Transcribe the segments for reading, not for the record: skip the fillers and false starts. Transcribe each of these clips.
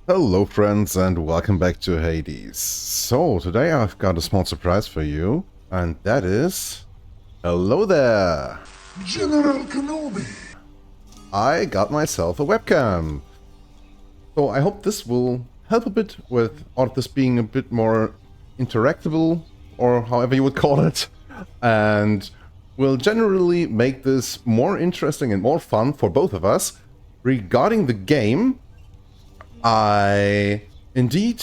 Hello friends and welcome back to Hades. So today I've got a small surprise for you, and that is... Hello there! General Kenobi! I got myself a webcam. So I hope this will help a bit with all of this being a bit more interactable, or however you would call it, and will generally make this more interesting and more fun for both of us. Regarding the game, I indeed,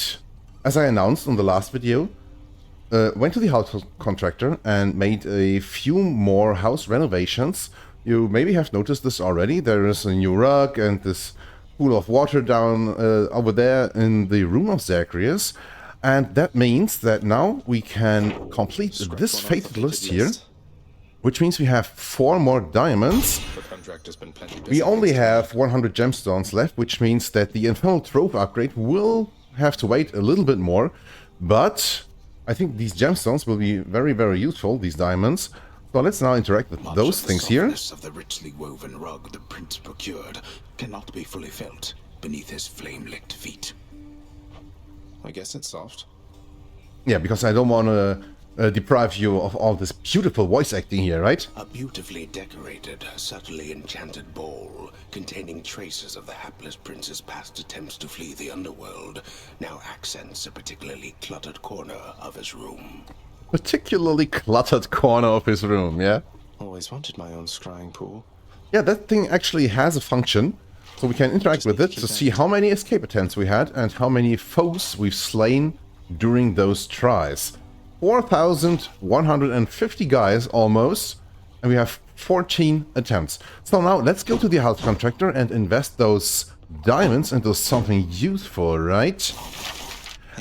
as I announced on the last video, went to the house contractor and made a few more house renovations. You maybe have noticed this already. There is a new rug and this pool of water down over there in the room of Zacharias. And that means that now we can complete this fated list here, which means we have 4 more diamonds. We only have 100 gemstones left, which means that the Infernal Trove upgrade will have to wait a little bit more. But I think these gemstones will be very, very useful, these diamonds. So let's now interact with those things here. Of the richly woven rug the prince procured cannot be fully felt beneath his flame-licked feet. I guess it's soft. Yeah, because I don't want to deprive you of all this beautiful voice acting here, right? A beautifully decorated, subtly enchanted ball containing traces of the hapless prince's past attempts to flee the underworld now accents a particularly cluttered corner of his room. Particularly cluttered corner of his room, yeah? Always wanted my own scrying pool. Yeah, that thing actually has a function, so we can interact with it to see how many escape attempts we had and how many foes we've slain during those tries. 4,150 guys almost, and we have 14 attempts. So now let's go to the house contractor and invest those diamonds into something useful, right?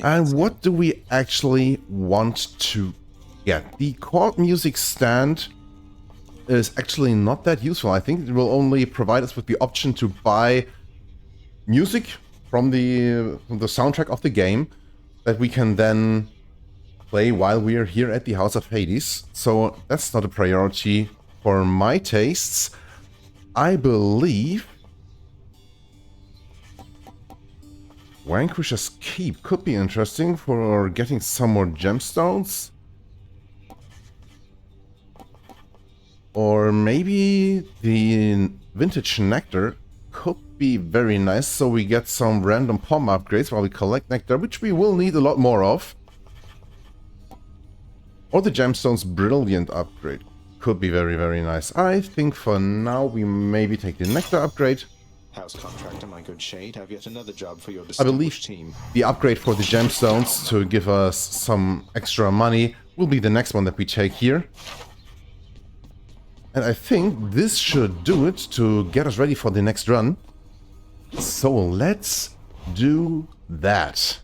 And what do we actually want to get? The chord music stand is actually not that useful. I think it will only provide us with the option to buy music from the soundtrack of the game that we can then play while we are here at the House of Hades. So that's not a priority for my tastes. I believe Vanquisher's Keep could be interesting for getting some more gemstones. Or maybe the Vintage Nectar could be very nice, so we get some random pom upgrades while we collect nectar, which we will need a lot more of. Or the Gemstone's Brilliant upgrade could be very, very nice. I think for now we maybe take the nectar upgrade. House contractor, my good shade, have yet another job for your I believe distinguished team. the upgrade for the gemstones to give us some extra money will be the next one that we take here. And I think this should do it to get us ready for the next run. So let's do that.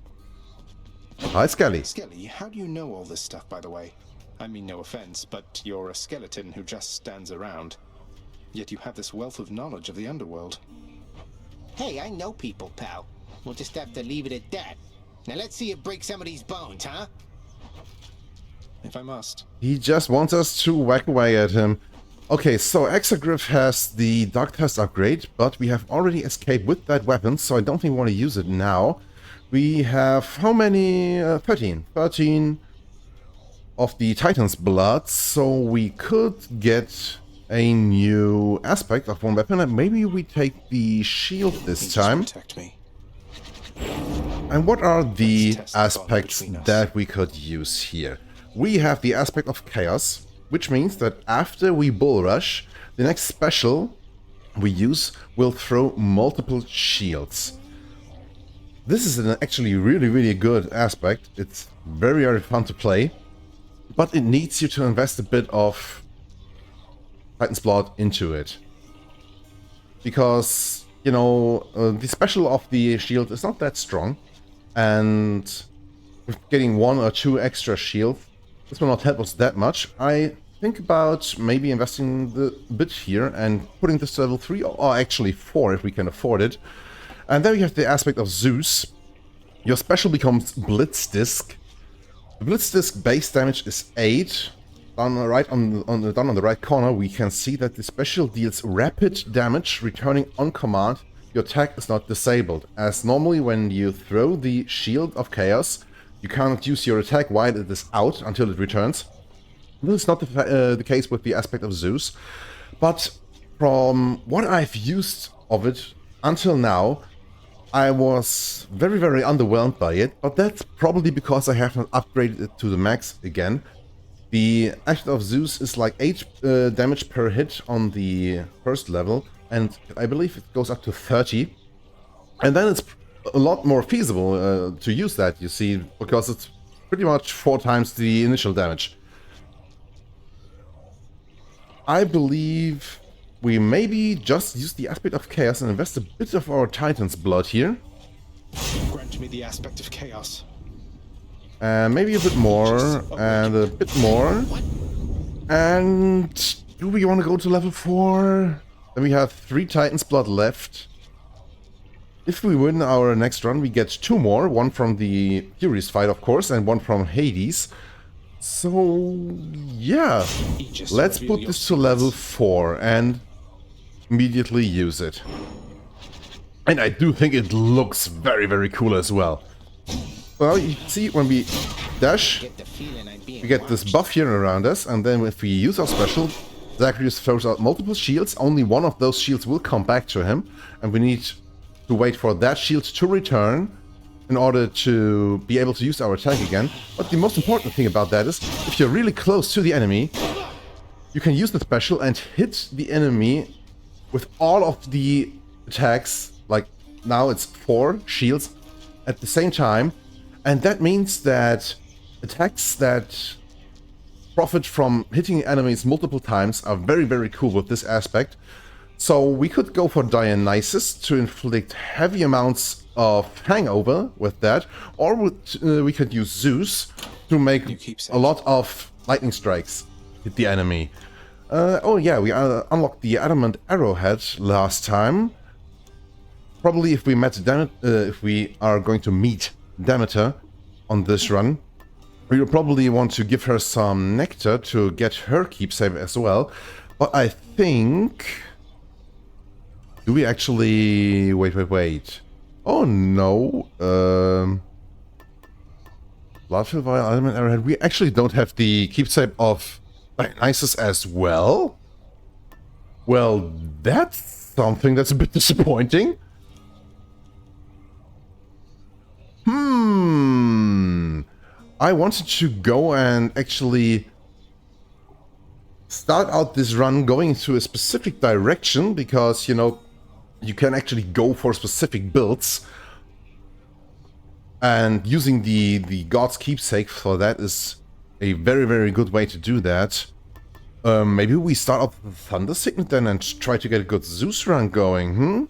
Hi, Skelly. Skelly, how do you know all this stuff, by the way? I mean, no offense, but you're a skeleton who just stands around. Yet you have this wealth of knowledge of the underworld. Hey, I know people, pal. We'll just have to leave it at that. Now let's see you break some of these bones, huh? If I must. He just wants us to whack away at him. Okay, so Exagriff has the Dark Test upgrade, but we have already escaped with that weapon, so I don't think we want to use it now. We have how many? 13. 13 of the Titan's Blood, so we could get a new aspect of one weapon, and maybe we take the shield this time. Protect me. And what are the aspects that we could use here? We have the aspect of Chaos, which means that after we bull rush, the next special we use will throw multiple shields. This is an actually really, really good aspect. It's very, very fun to play, but it needs you to invest a bit of Titan's Blood into it. Because, you know, the special of the shield is not that strong, and with getting 1 or 2 extra shields, this will not help us that much. I think about maybe investing the bit here and putting this to level 3, or actually 4 if we can afford it. And then we have the aspect of Zeus. Your special becomes Blitz Disc. The Blitz Disc base damage is 8. Down on the right corner, we can see that the special deals rapid damage returning on command your attack is not disabled, as normally when you throw the Shield of Chaos, you cannot use your attack while it is out until it returns. This is not the case with the aspect of Zeus, but from what I've used of it until now, I was very, very underwhelmed by it, but that's probably because I haven't upgraded it to the max again. The aspect of Zeus is like 8 damage per hit on the first level, and I believe it goes up to 30. And then it's a lot more feasible to use that, you see, because it's pretty much 4 times the initial damage. I believe we maybe just use the aspect of chaos and invest a bit of our Titan's blood here. Grant me the aspect of chaos. And maybe a bit more, and a bit more. And do we want to go to level 4? Then we have 3 Titan's blood left. If we win our next run, we get 2 more. 1 from the Furies fight, of course, and 1 from Hades. So, yeah. Let's put this to level 4 and immediately use it. And I do think it looks very, very cool as well. Well, you see, when we dash, we get this buff here around us, and then if we use our special, Zacharias throws out multiple shields. Only one of those shields will come back to him, and we need to wait for that shield to return in order to be able to use our attack again. But the most important thing about that is, if you're really close to the enemy, you can use the special and hit the enemy with all of the attacks, like now it's 4 shields at the same time. And that means that attacks that profit from hitting enemies multiple times are very, very cool with this aspect. So we could go for Dionysus to inflict heavy amounts of hangover with that, or we could use Zeus to make a lot of lightning strikes hit the enemy. Oh yeah, we unlocked the Adamant Arrowhead last time. Probably if we are going to meet Demeter on this run, we will probably want to give her some nectar to get her keepsake as well. But I think... Do we actually... Wait. Oh no. Bloodfield Vial, Adamant Arrowhead. We actually don't have the keepsake of Dionysus as well? Well, that's something that's a bit disappointing. I wanted to go and actually start out this run going into a specific direction, because, you know, you can actually go for specific builds. And using the God's Keepsake for that is a very, very good way to do that. Maybe we start off with Thunder Signet then and try to get a good Zeus run going,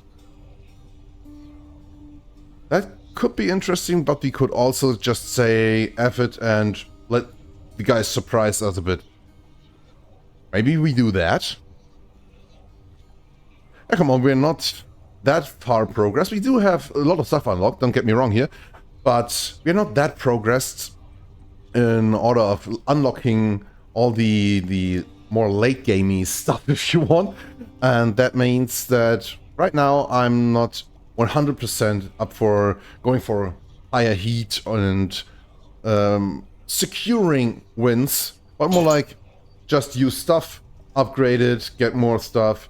That could be interesting, but we could also just say F it and let the guys surprise us a bit. Maybe we do that. Yeah, come on, we're not that far progressed. We do have a lot of stuff unlocked, don't get me wrong here, but we're not that progressed in order of unlocking all the more late gamey stuff, if you want. And that means that right now I'm not 100% up for going for higher heat and securing wins, but more like just use stuff, upgrade it, get more stuff,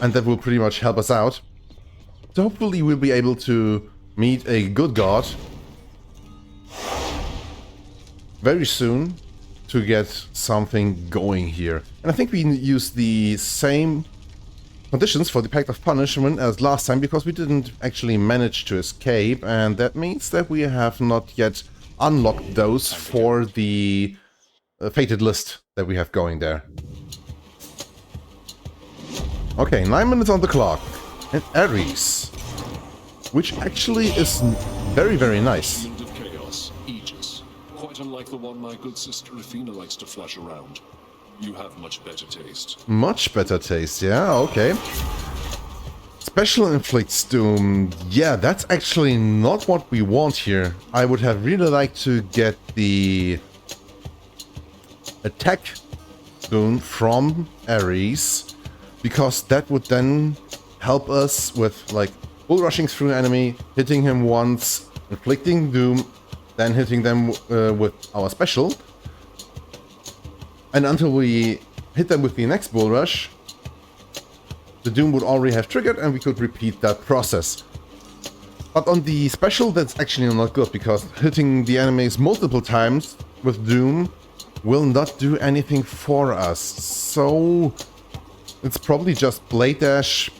and that will pretty much help us out. So hopefully we'll be able to meet a good god very soon to get something going here. And I think we use the same conditions for the Pact of Punishment as last time, because we didn't actually manage to escape, and that means that we have not yet unlocked those for the fated list that we have going there. Okay, 9 minutes on the clock. And Ares, which actually is very, very nice. Demon of Chaos, Aegis. Quite unlike the one my good sister Athena likes to flash around. You have much better taste. Much better taste, yeah, okay. Special inflicts doom. Yeah, that's actually not what we want here. I would have really liked to get the attack doom from Ares, because that would then help us with like bull rushing through an enemy, hitting him once, inflicting doom, then hitting them with our special. And until we hit them with the next bull rush, the doom would already have triggered and we could repeat that process. But on the special, that's actually not good, because hitting the enemies multiple times with doom will not do anything for us. So it's probably just blade dash,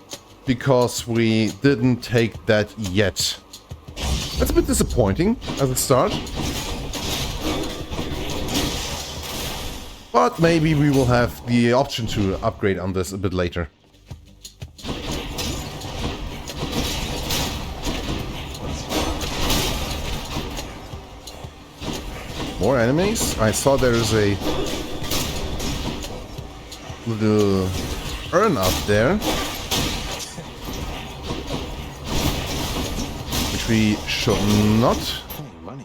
because we didn't take that yet. That's a bit disappointing as a start. But maybe we will have the option to upgrade on this a bit later. More enemies. I saw there is a little urn up there, which we should not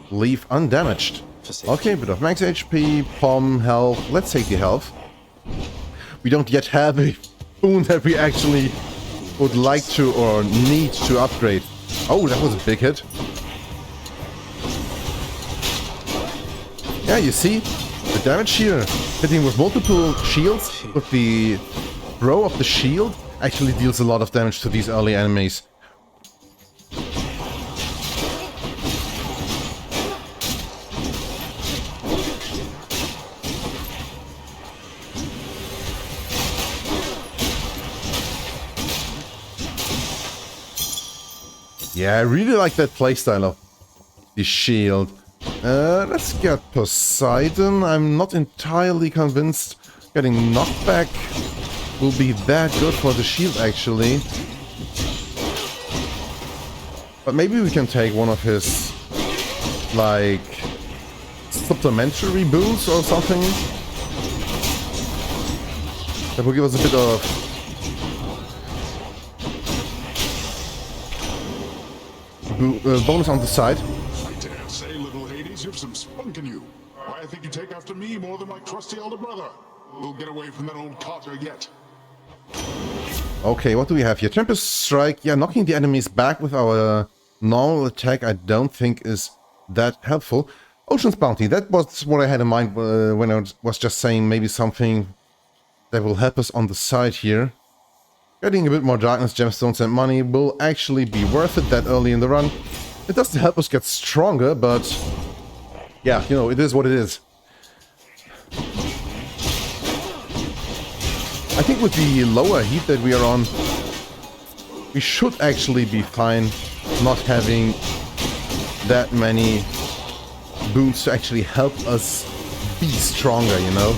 leave undamaged. Okay, bit of max HP, pom, health. Let's take the health. We don't yet have a boon that we actually would like to or need to upgrade. Oh, that was a big hit. Yeah, you see, the damage here, hitting with multiple shields with the throw of the shield, actually deals a lot of damage to these early enemies. Yeah, I really like that playstyle of the shield. Let's get Poseidon. I'm not entirely convinced getting knockback will be that good for the shield, actually. But maybe we can take one of his, like, supplementary boons or something. That will give us a bit of bonus on the side. I dare say, little Hades, you've some spunk in you. Why, I think you take after me more than my trusty elder brother. We'll get away from that old Carter yet. Okay, what do we have here? Tempest Strike. Yeah, knocking the enemies back with our normal attack I don't think is that helpful. Ocean's Bounty. That was what I had in mind when I was just saying maybe something that will help us on the side here. Getting a bit more darkness, gemstones and money will actually be worth it that early in the run. It doesn't help us get stronger, but yeah, you know, it is what it is. I think with the lower heat that we are on, we should actually be fine not having that many boons to actually help us be stronger, you know.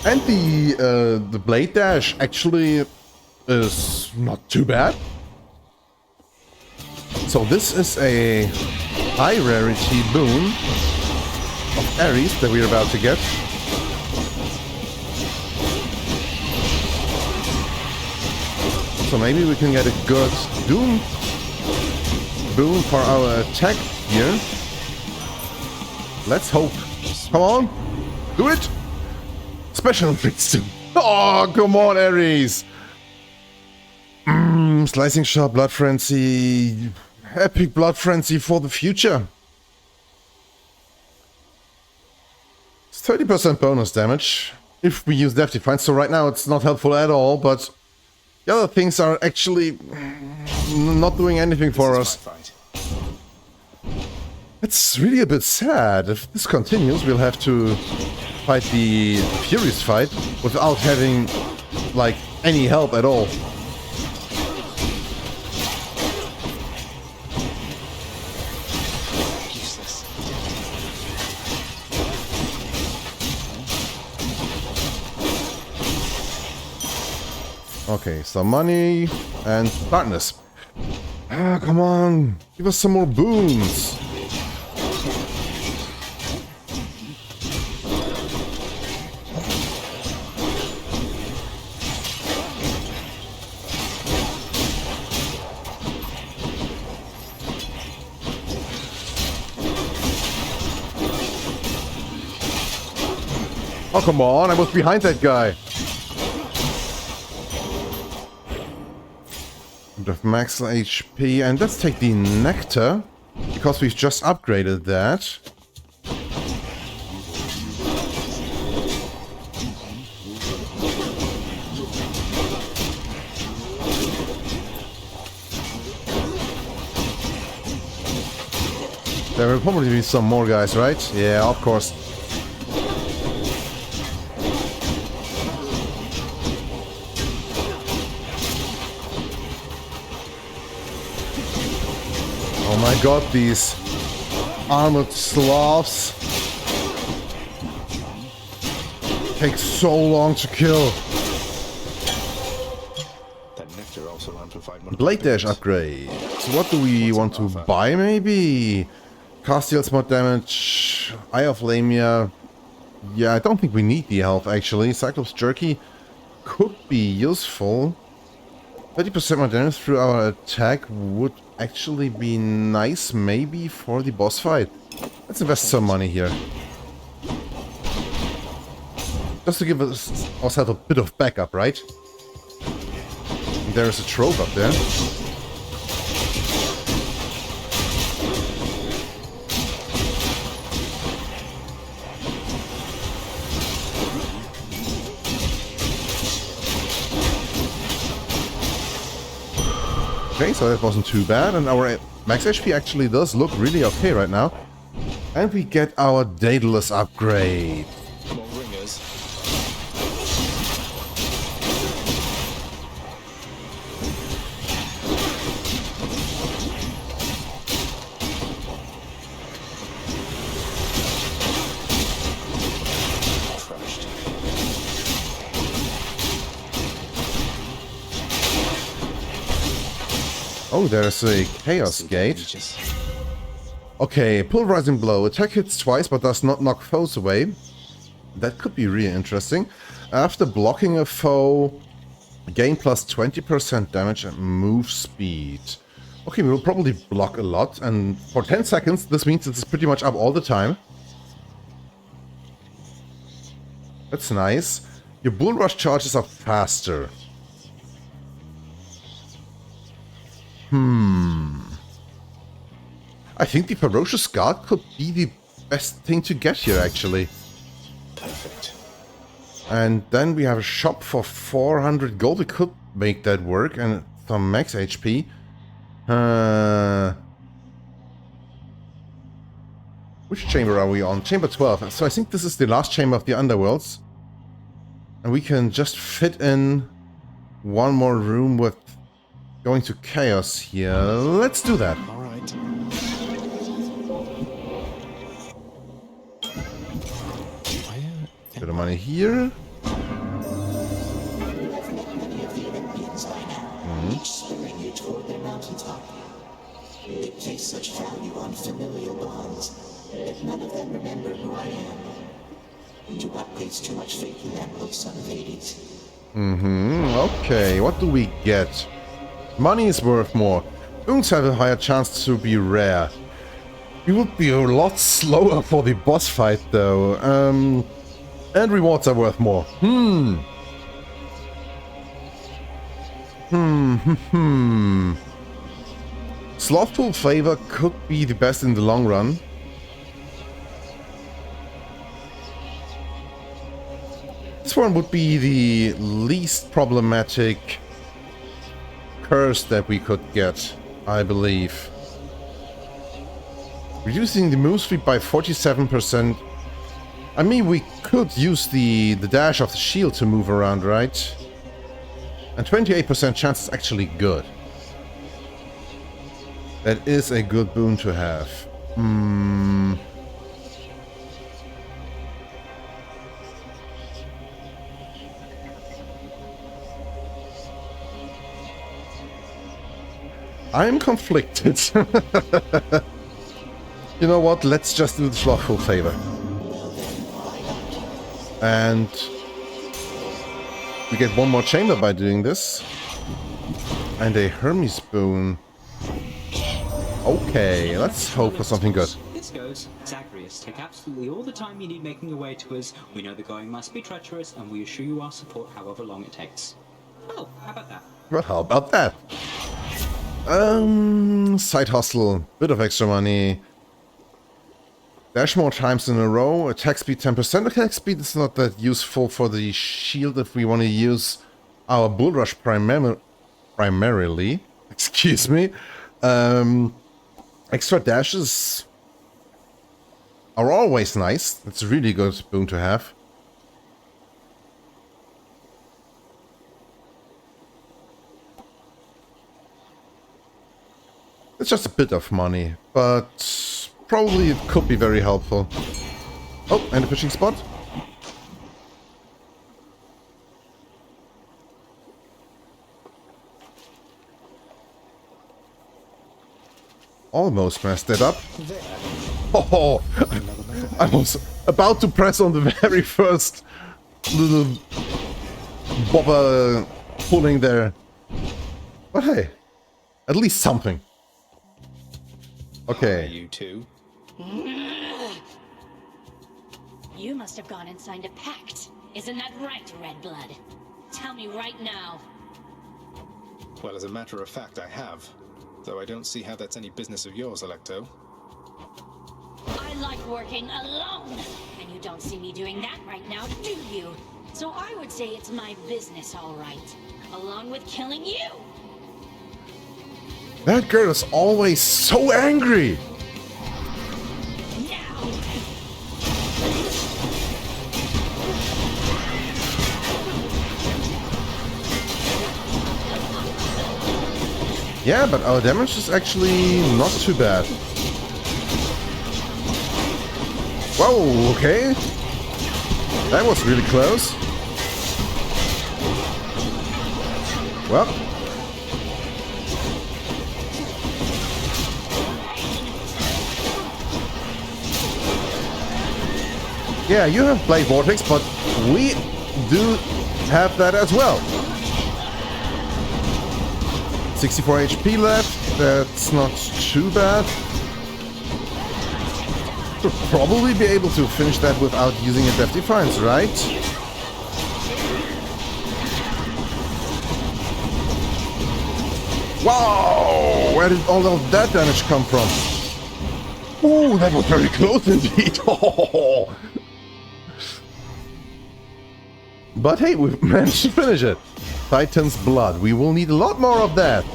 And the blade dash actually is not too bad. So this is a high rarity boon of Ares that we're about to get. So maybe we can get a good doom boon for our attack here. Let's hope. Come on, do it! Special fix. Oh, come on, Ares! Slicing Shot, Blood Frenzy. Epic Blood Frenzy for the future. It's 30% bonus damage if we use Death Defiance. So right now it's not helpful at all, but the other things are actually not doing anything for us. It's really a bit sad. If this continues, we'll have to fight the Furious fight without having, like, any help at all. Useless. Okay, some money and darkness. Ah, come on, give us some more boons. Oh, come on, I was behind that guy. of max HP, and let's take the nectar, because we've just upgraded that. There will probably be some more guys, right? Yeah, of course. Oh my god, these armored Slavs take so long to kill. That nectar also amplified one. Blade Dash upgrade. So what do we want to buy, maybe? Cast deals more damage. Eye of Lamia. Yeah, I don't think we need the health, actually. Cyclops Jerky could be useful. 30% more damage through our attack would actually be nice, maybe, for the boss fight. Let's invest some money here. Just to give ourselves a bit of backup, right? There is a trove up there. Okay, so that wasn't too bad, and our max HP actually does look really okay right now. And we get our Daedalus upgrade. More ringers. Crushed. Oh, there's a Chaos Gate. Okay, Pulverizing Blow. Attack hits twice but does not knock foes away. That could be really interesting. After blocking a foe, gain plus 20% damage and move speed. Okay, we will probably block a lot, and for 10 seconds this means it's pretty much up all the time. That's nice. Your Bull Rush charges are faster. I think the Ferocious Guard could be the best thing to get here, actually. Perfect. And then we have a shop for 400 gold. We could make that work, and some max HP. Which chamber are we on? Chamber 12. So I think this is the last chamber of the Underworlds. And we can just fit in one more room with going to Chaos here. Let's do that. All right. Bit of money here. Each spurring you toward their mountaintop. They place such value on familial bonds that none of them remember who I am. Do not place too much faith in that, O son of Hades. Okay, what do we get? Money is worth more. Boons have a higher chance to be rare. We would be a lot slower for the boss fight, though. And rewards are worth more. Slothful Favor could be the best in the long run. This one would be the least problematic curse that we could get, I believe. Reducing the move speed by 47%. I mean, we could use the dash of the shield to move around, right? And 28% chance is actually good. That is a good boon to have. I'm conflicted. You know what? Let's just do the Slothful Favor. And we get one more chamber by doing this. And a Hermes boon. Okay, let's hope for something good. This goes. Zagreus, take absolutely all the time you need making your way to us. We know the going must be treacherous, and we assure you our support however long it takes. Oh, how about that? Well, how about that? Side hustle. Bit of extra money. Dash more times in a row. Attack speed 10%. Attack speed is not that useful for the shield if we want to use our bull rush primarily. Excuse me. Extra dashes are always nice. It's a really good boon to have. It's just a bit of money, but probably it could be very helpful. Oh, and a fishing spot. Almost messed it up. Oh, I was about to press on the very first little bobber pulling there. But hey, at least something. Okay. You two. You must have gone and signed a pact. Isn't that right, Red Blood? Tell me right now. Well, as a matter of fact, I have. Though I don't see how that's any business of yours, Electo. I like working alone, and you don't see me doing that right now, do you? So I would say it's my business, all right. Along with killing you. That girl is always so angry. Now. Yeah, but our damage is actually not too bad. Whoa, okay. That was really close. Well. Yeah, you have Blade Vortex, but we do have that as well. 64 HP left, that's not too bad. Should probably be able to finish that without using a Death Defiance, right? Wow! Where did all of that damage come from? Ooh, that was very close indeed. But hey, we've managed to finish it. Titan's Blood. We will need a lot more of that.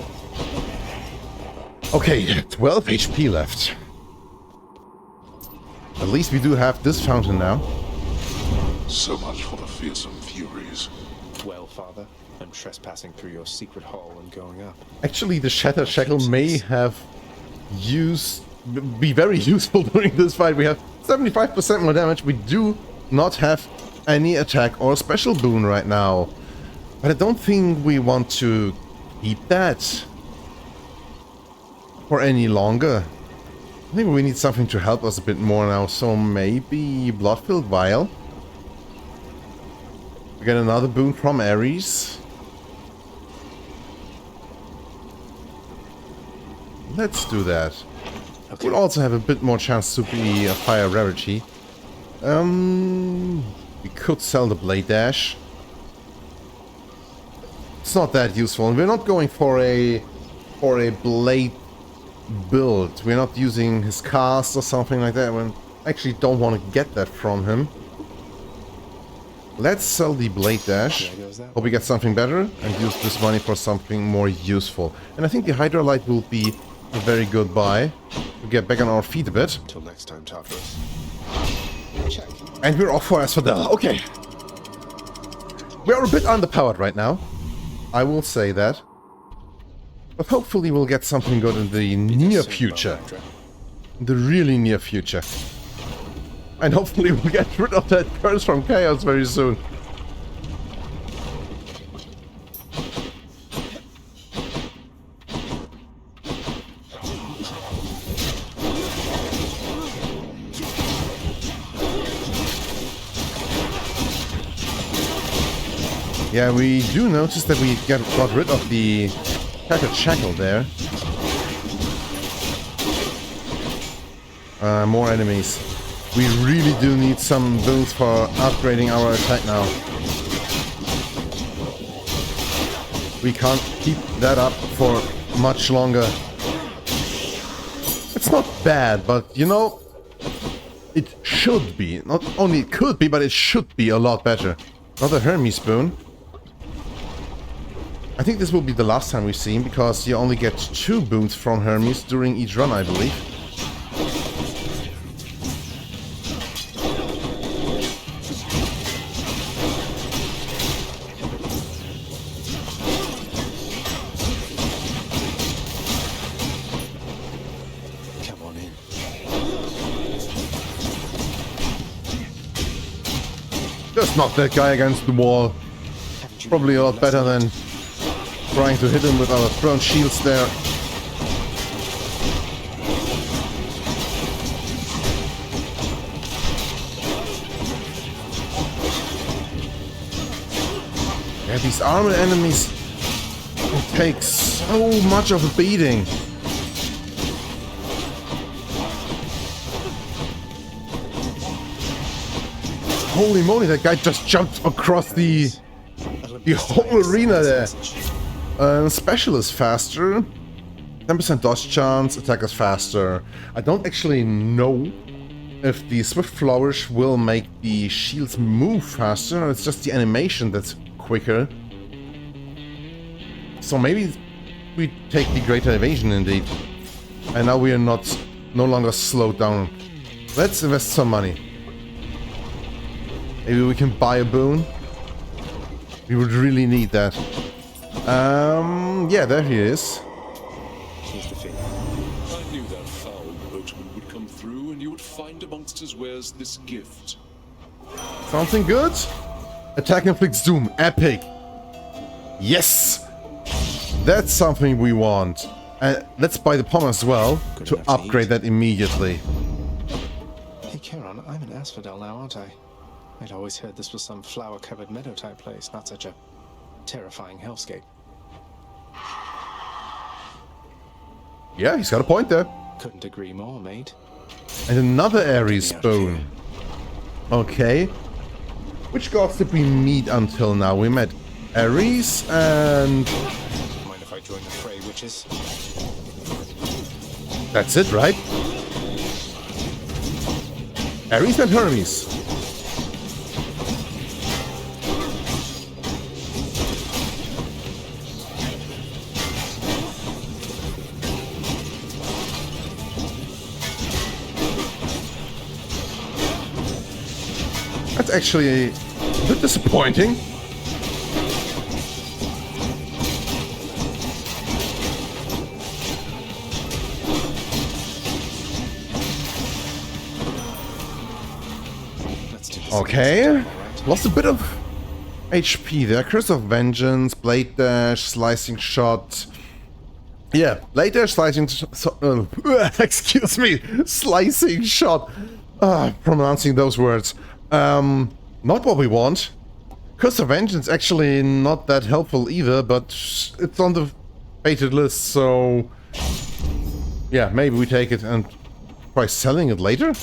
Okay, 12 HP left. At least we do have this fountain now. So much for the fearsome furies. Well, Father, I'm trespassing through your secret hall and going up. Actually, the Shattered Shackle may have be very useful during this fight. We have 75% more damage. We do not have any attack or special boon right now. But I don't think we want to keep that for any longer. I think we need something to help us a bit more now, so maybe Blood-Filled Vial. We get another boon from Ares. Let's do that. Okay. We'll also have a bit more chance to be a Fire Rarity. We could sell the Blade Dash. It's not that useful, and we're not going for a blade build. We're not using his cast or something like that. We actually don't want to get that from him. Let's sell the Blade Dash. Hope we get something better and use this money for something more useful. And I think the Hydra Light will be a very good buy. We get back on our feet a bit. Until next time, Tartarus. Check. And we're off for Asphodel. Okay. We are a bit underpowered right now. I will say that. But hopefully we'll get something good in the near future. The really near future. And hopefully we'll get rid of that curse from Chaos very soon. Yeah, we do notice that we got rid of the Shattered Shackle there. More enemies. We really do need some builds for upgrading our attack now. We can't keep that up for much longer. It's not bad, but you know, it should be. Not only it could be, but it should be a lot better. Another Hermes spoon. I think this will be the last time we see him, because you only get 2 boons from Hermes during each run, I believe. Come on in. Just knock that guy against the wall. Probably a lot better than trying to hit him with our thrown shields there. Yeah, these armored enemies, it takes so much of a beating. Holy moly, that guy just jumped across the whole arena there. Specialist faster. 10% dodge chance, attack is faster. I don't actually know if the Swift Flourish will make the shields move faster, or it's just the animation that's quicker. So maybe we take the Greater Evasion indeed. And now we are no longer slowed down. Let's invest some money. Maybe we can buy a boon. We would really need that. Yeah, there he is. Here's the fee. I knew that foul boatman would come through, and you would find amongst his wares this gift. Something good? Attack inflicts doom. Epic. Yes! That's something we want. And let's buy the pomp as well to upgrade that immediately. Hey, Charon, I'm in Asphodel now, aren't I? I'd always heard this was some flower-covered meadow-type place, not such a terrifying hellscape. Yeah, he's got a point there. Couldn't agree more, mate. And another Ares spoon. Okay. Which gods did we meet until now? We met Ares and... Mind if I join the fray, witches? That's it, right? Ares and Hermes. That's actually a bit disappointing. Okay, lost a bit of HP there. Curse of Vengeance, Blade Dash, Slicing Shot. Yeah, Blade Dash, Slicing excuse me, Slicing Shot. Pronouncing those words. Not what we want. Curse of Vengeance actually not that helpful either, but it's on the fated list, so... Yeah, maybe we take it and try selling it later?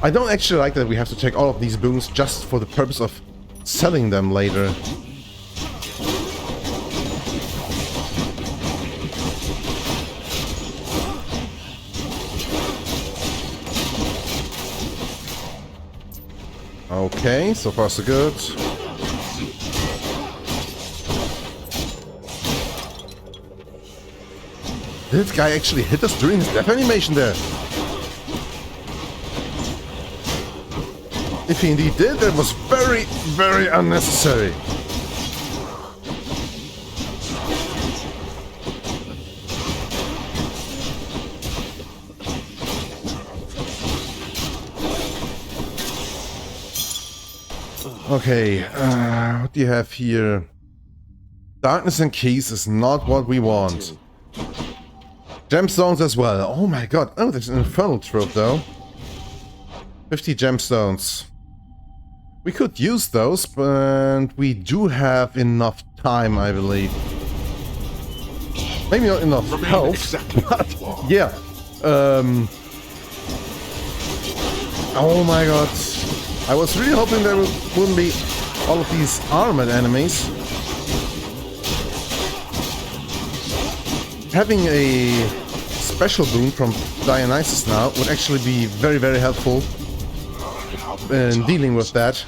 I don't actually like that we have to take all of these boons just for the purpose of selling them later. Okay, so far so good. Did this guy actually hit us during his death animation there? If he indeed did, that was very, very unnecessary. Okay, what do you have here? Darkness and keys is not what we want. Gemstones as well. Oh my god. Oh, there's an infernal trope though. 50 gemstones. We could use those, but we do have enough time, I believe. Maybe not enough health, but yeah. Oh my god. I was really hoping there wouldn't be all of these armored enemies. having a special boon from Dionysus now would actually be very, very helpful in dealing with that.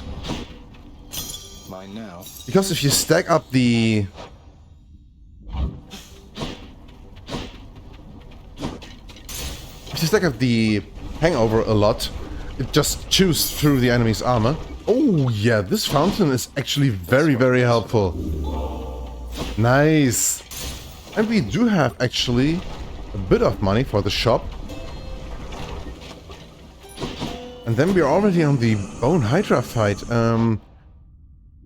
Mine now. Because if you stack up the... If you stack up the hangover a lot, it just chews through the enemy's armor. Oh yeah, this fountain is actually very, very helpful. Nice. And we do have actually a bit of money for the shop. And then we're already on the Bone Hydra fight.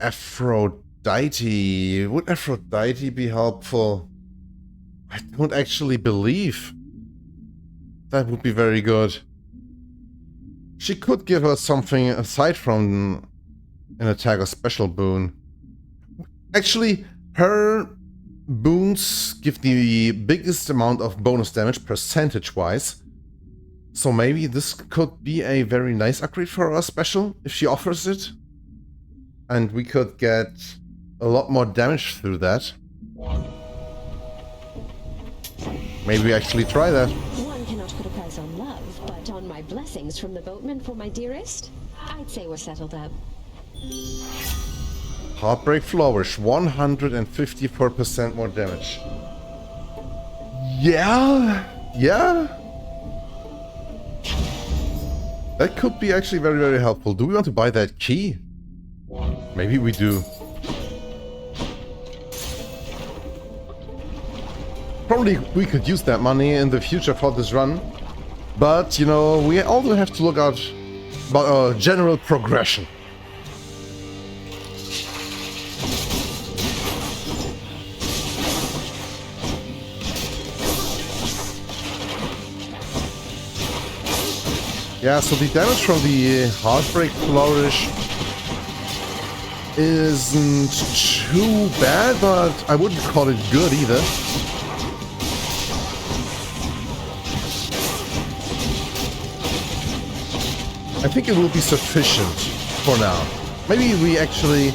Aphrodite. Would Aphrodite be helpful? I don't actually believe that would be very good. She could give us something aside from an attack or special boon. Actually, her boons give the biggest amount of bonus damage percentage-wise. So maybe this could be a very nice upgrade for our special, if she offers it. And we could get a lot more damage through that. Maybe we actually try that. One cannot put a price on love, but on my blessings from the boatman for my dearest, I'd say we're settled up. Heartbreak Flourish, 154% more damage. Yeah? Yeah? That could be actually very, very helpful. Do we want to buy that key? Maybe we do. Probably we could use that money in the future for this run. But, you know, we also have to look out about our general progression. Yeah, so the damage from the Heartbreak Flourish isn't too bad, but I wouldn't call it good either. I think it will be sufficient for now. Maybe we actually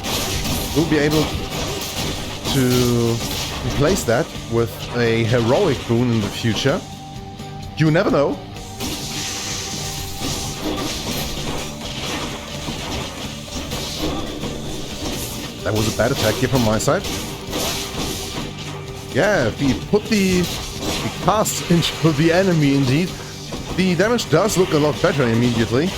will be able to replace that with a heroic boon in the future. You never know. That was a bad attack here from my side. Yeah, if we put the cast into the enemy indeed, the damage does look a lot better immediately.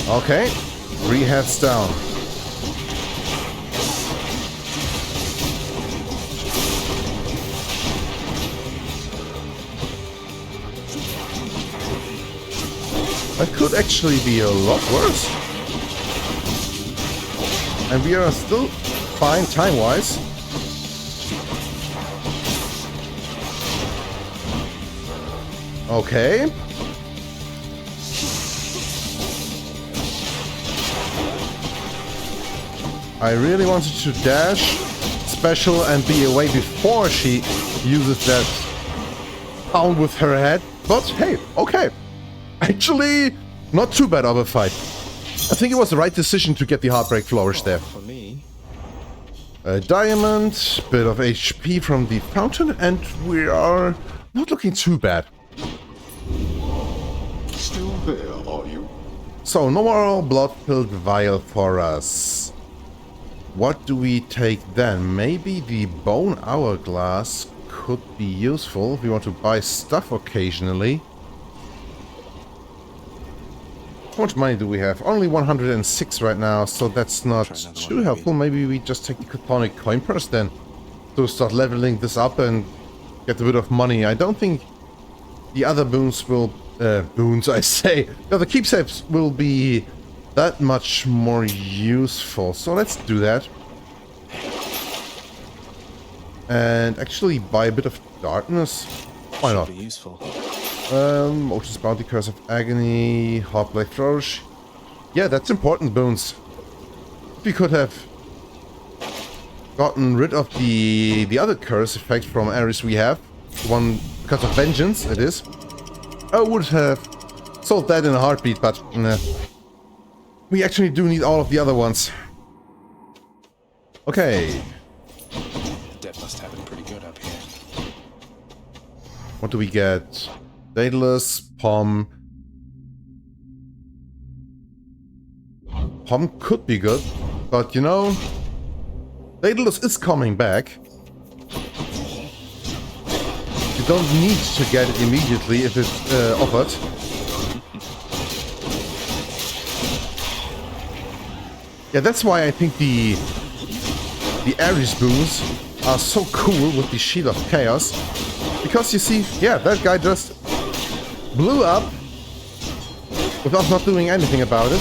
Okay, 3 heads down. That could actually be a lot worse. And we are still fine time-wise. Okay. I really wanted to dash, special, and be away before she uses that pound with her head. But hey, okay. Actually, not too bad of a fight. I think it was the right decision to get the Heartbreak Flourish there. For me. A diamond, bit of HP from the fountain, and we are not looking too bad. Still there, are you? So, no more blood-filled vial for us. What do we take then? Maybe the bone hourglass could be useful if we want to buy stuff occasionally. How much money do we have? Only 106 right now, so that's not too helpful. Maybe we just take the Chthonic coin purse then to start leveling this up and get a bit of money. I don't think the other boons will... boons, I say. The other keepsakes will be that much more useful. So let's do that. And actually buy a bit of darkness. Why not? Be useful. Ocean's Bounty, Curse of Agony, Heartbreak Flourish. Yeah, that's important boons. We could have gotten rid of the other curse effect from Ares we have. The one because of vengeance, it is. I would have sold that in a heartbeat, but nah. We actually do need all of the other ones. Okay. The dead must have it pretty good up here. What do we get? Daedalus, Pom. Pom could be good, but you know, Daedalus is coming back. You don't need to get it immediately if it's offered. Yeah, that's why I think the Ares boons are so cool with the Shield of Chaos. Because you see, yeah, that guy just blew up without not doing anything about it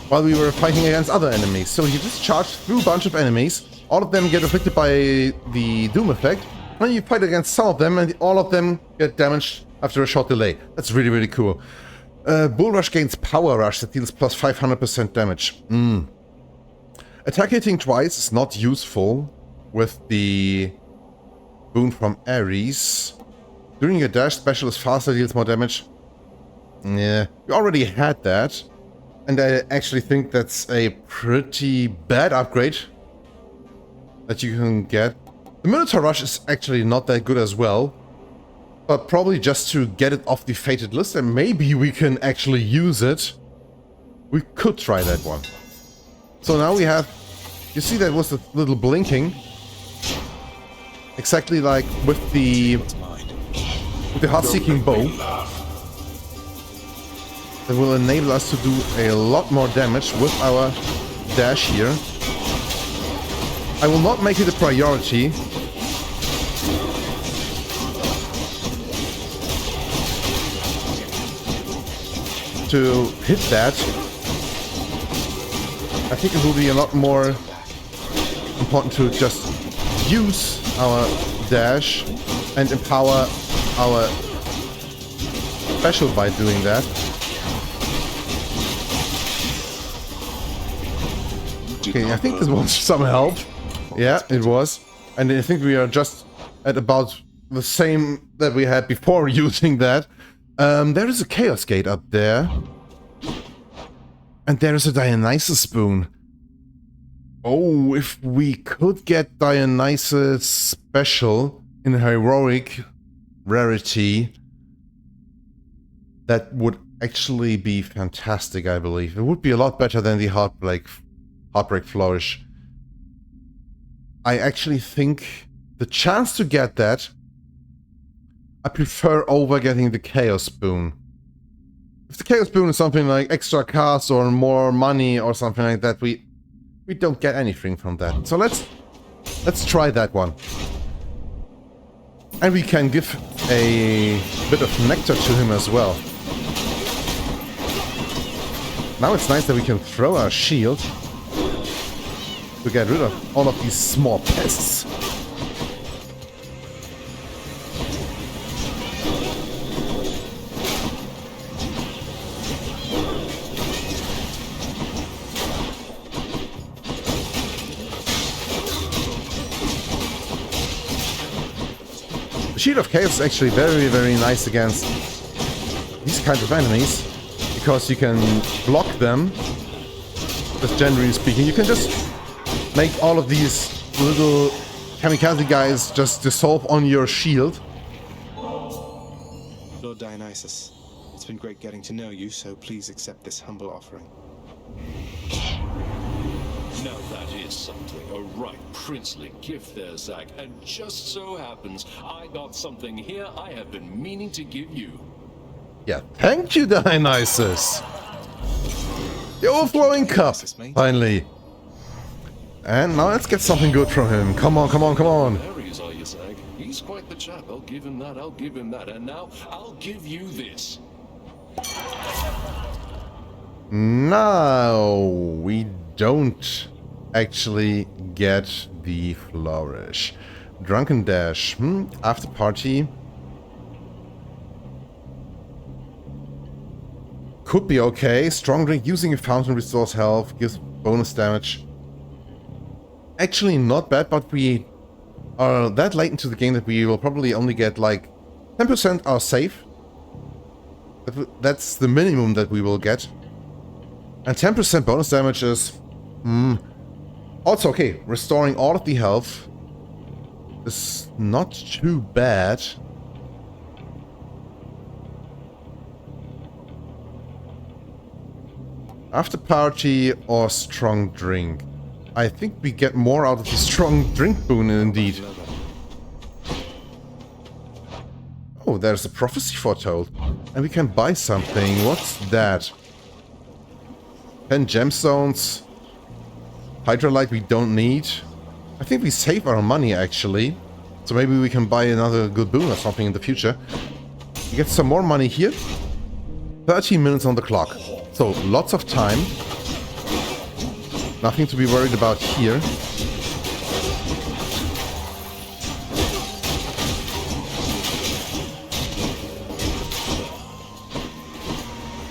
while we were fighting against other enemies. So he just charged through a bunch of enemies, all of them get afflicted by the Doom effect, and you fight against some of them and all of them get damaged after a short delay. That's really, really cool. Bull Rush gains Power Rush that deals plus 500% damage. Attack hitting twice is not useful with the boon from Ares. During your dash, special is faster, deals more damage. Yeah, we already had that. And I actually think that's a pretty bad upgrade that you can get. The Minotaur Rush is actually not that good as well. But probably just to get it off the fated list, and maybe we can actually use it. We could try that one. So now we have... You see that was the little blinking. Exactly like with the heart-seeking bow. That will enable us to do a lot more damage with our dash here. I will not make it a priority. To hit that. I think it will be a lot more important to just use our dash and empower our special by doing that. Okay, I think this was some help. Yeah, it was. And I think we are just at about the same that we had before using that. There is a Chaos Gate up there. And there is a Dionysus spoon. Oh, if we could get Dionysus special in heroic rarity, that would actually be fantastic, I believe. It would be a lot better than the Heartbreak Flourish. I actually think the chance to get that, I prefer over getting the Chaos Boon. If the Chaos Boon is something like extra cast or more money or something like that, we don't get anything from that. So let's try that one. And we can give a bit of nectar to him as well. Now it's nice that we can throw our shield to get rid of all of these small pests. The Shield of Chaos is actually very, very nice against these kinds of enemies, because you can block them, just generally speaking. You can just make all of these little kamikaze guys just dissolve on your shield. Lord Dionysus, it's been great getting to know you, so please accept this humble offering. Now that is something. A right princely gift there, Zach. And just so happens, I got something here I have been meaning to give you. Yeah, thank you, Dionysus! The overflowing cup, finally. And now let's get something good from him. Come on, come on, come on. There he is, are you, Zach? He's quite the chap. I'll give him that, I'll give him that. And now, I'll give you this. Now, we don't actually get the flourish. Drunken Dash. After party. Could be okay. Strong drink using a fountain restores health, gives bonus damage. Actually not bad, but we are that late into the game that we will probably only get like 10% are safe. That's the minimum that we will get. And 10% bonus damage is... Also, okay, restoring all of the health is not too bad. After party or strong drink. I think we get more out of the strong drink boon indeed. Oh, there's a prophecy foretold. And we can buy something. What's that? 10 gemstones. Hydrolite we don't need. I think we save our money actually. So maybe we can buy another good boon or something in the future. We get some more money here. 13 minutes on the clock. So lots of time. Nothing to be worried about here.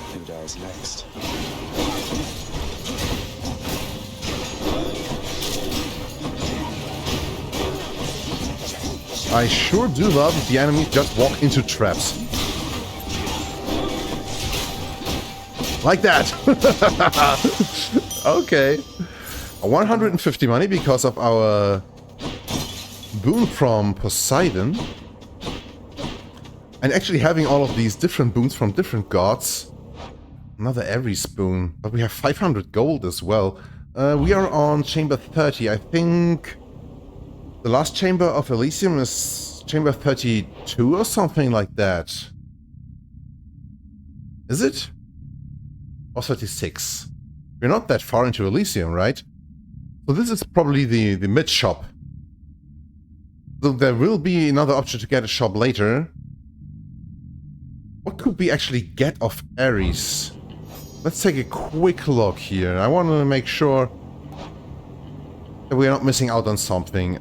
Who dies next? I sure do love if the enemies just walk into traps. Like that! Okay. 150 money because of our boon from Poseidon. And actually having all of these different boons from different gods. Another Ares boon. But we have 500 gold as well. We are on chamber 30. I think the last chamber of Elysium is chamber 32 or something like that. Is it? Or 36. We're not that far into Elysium, right? So this is probably the mid-shop. So there will be another option to get a shop later. What could we actually get of Ares? Let's take a quick look here. I want to make sure that we're not missing out on something.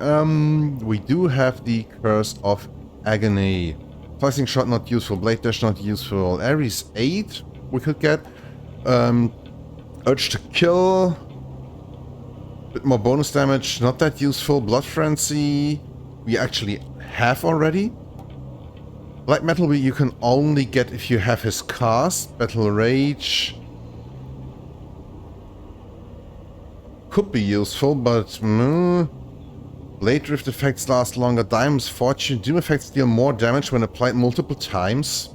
We do have the Curse of Agony. Slicing Shot not useful. Blade Dash not useful. Ares 8 we could get. Urge to Kill. Bit more bonus damage, not that useful. Blood Frenzy we actually have already. Black Metal you can only get if you have his cast. Battle Rage could be useful, but Blade Drift effects last longer. Diamond's Fortune. Doom effects deal more damage when applied multiple times.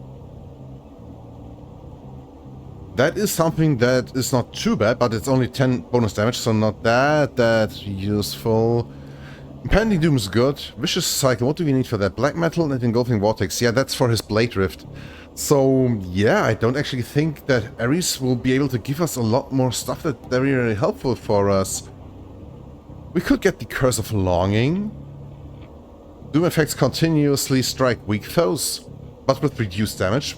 That is something that is not too bad, but it's only 10 bonus damage, so not that useful. Impending Doom is good. Vicious Cycle, what do we need for that? Black Metal and Engulfing Vortex. Yeah, that's for his Blade Drift. So, yeah, I don't actually think that Ares will be able to give us a lot more stuff that's very helpful for us. We could get the Curse of Longing. Doom effects continuously strike weak foes, but with reduced damage.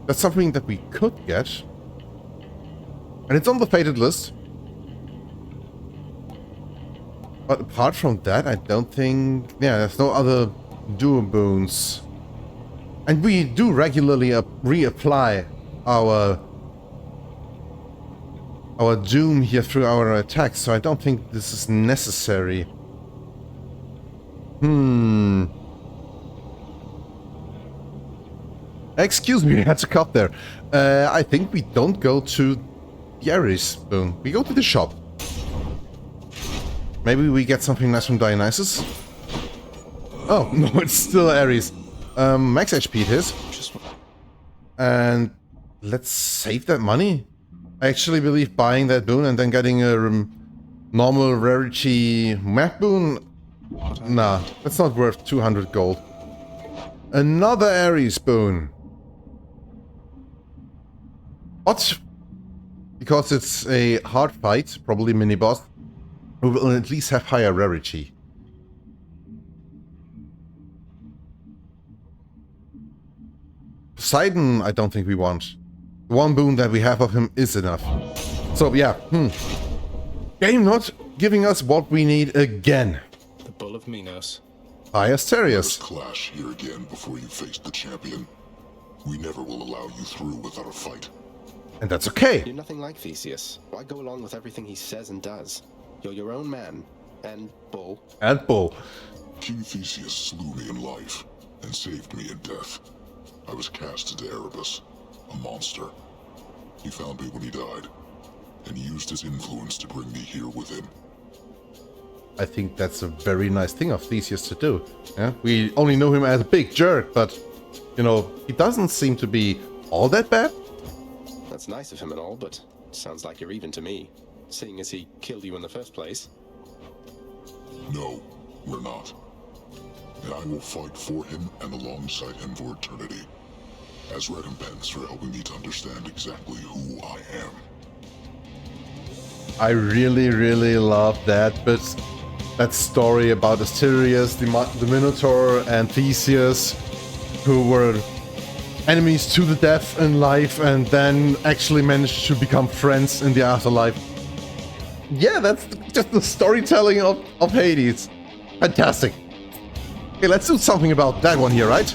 That's something that we could get. And it's on the fated list. But apart from that, I don't think... Yeah, there's no other dual boons. And we do regularly reapply our doom here through our attacks, so I don't think this is necessary. Excuse me, I had to cut there. I think we don't go to the Ares boon. We go to the shop. Maybe we get something nice from Dionysus? Oh, no, it's still Ares. Max HP it is. And let's save that money. I actually believe buying that boon and then getting a normal rarity map boon... Nah, that's not worth 200 gold. Another Ares boon. But because it's a hard fight, probably mini-boss, we will at least have higher rarity. Poseidon, I don't think we want. The one boon that we have of him is enough. So, yeah, Game not giving us what we need again. The Bull of Minos. Asterius. Clash here again before you face the champion. We never will allow you through without a fight. And that's okay. You're nothing like Theseus. Why go along with everything he says and does? You're your own man. And Bull. And Bull. King Theseus slew me in life and saved me in death. I was cast into Erebus, a monster. He found me when he died, and used his influence to bring me here with him. I think that's a very nice thing of Theseus to do. Yeah? We only know him as a big jerk, but, you know, he doesn't seem to be all that bad. That's nice of him and all, but sounds like you're even to me, seeing as he killed you in the first place. No, we're not. And I will fight for him and alongside him for eternity, as recompense for helping me to understand exactly who I am. I really, really love that bit. That story about Asterius, the Minotaur, and Theseus, who were enemies to the death in life and then actually managed to become friends in the afterlife. Yeah, that's just the storytelling of Hades. Fantastic. Okay, let's do something about that one here, right?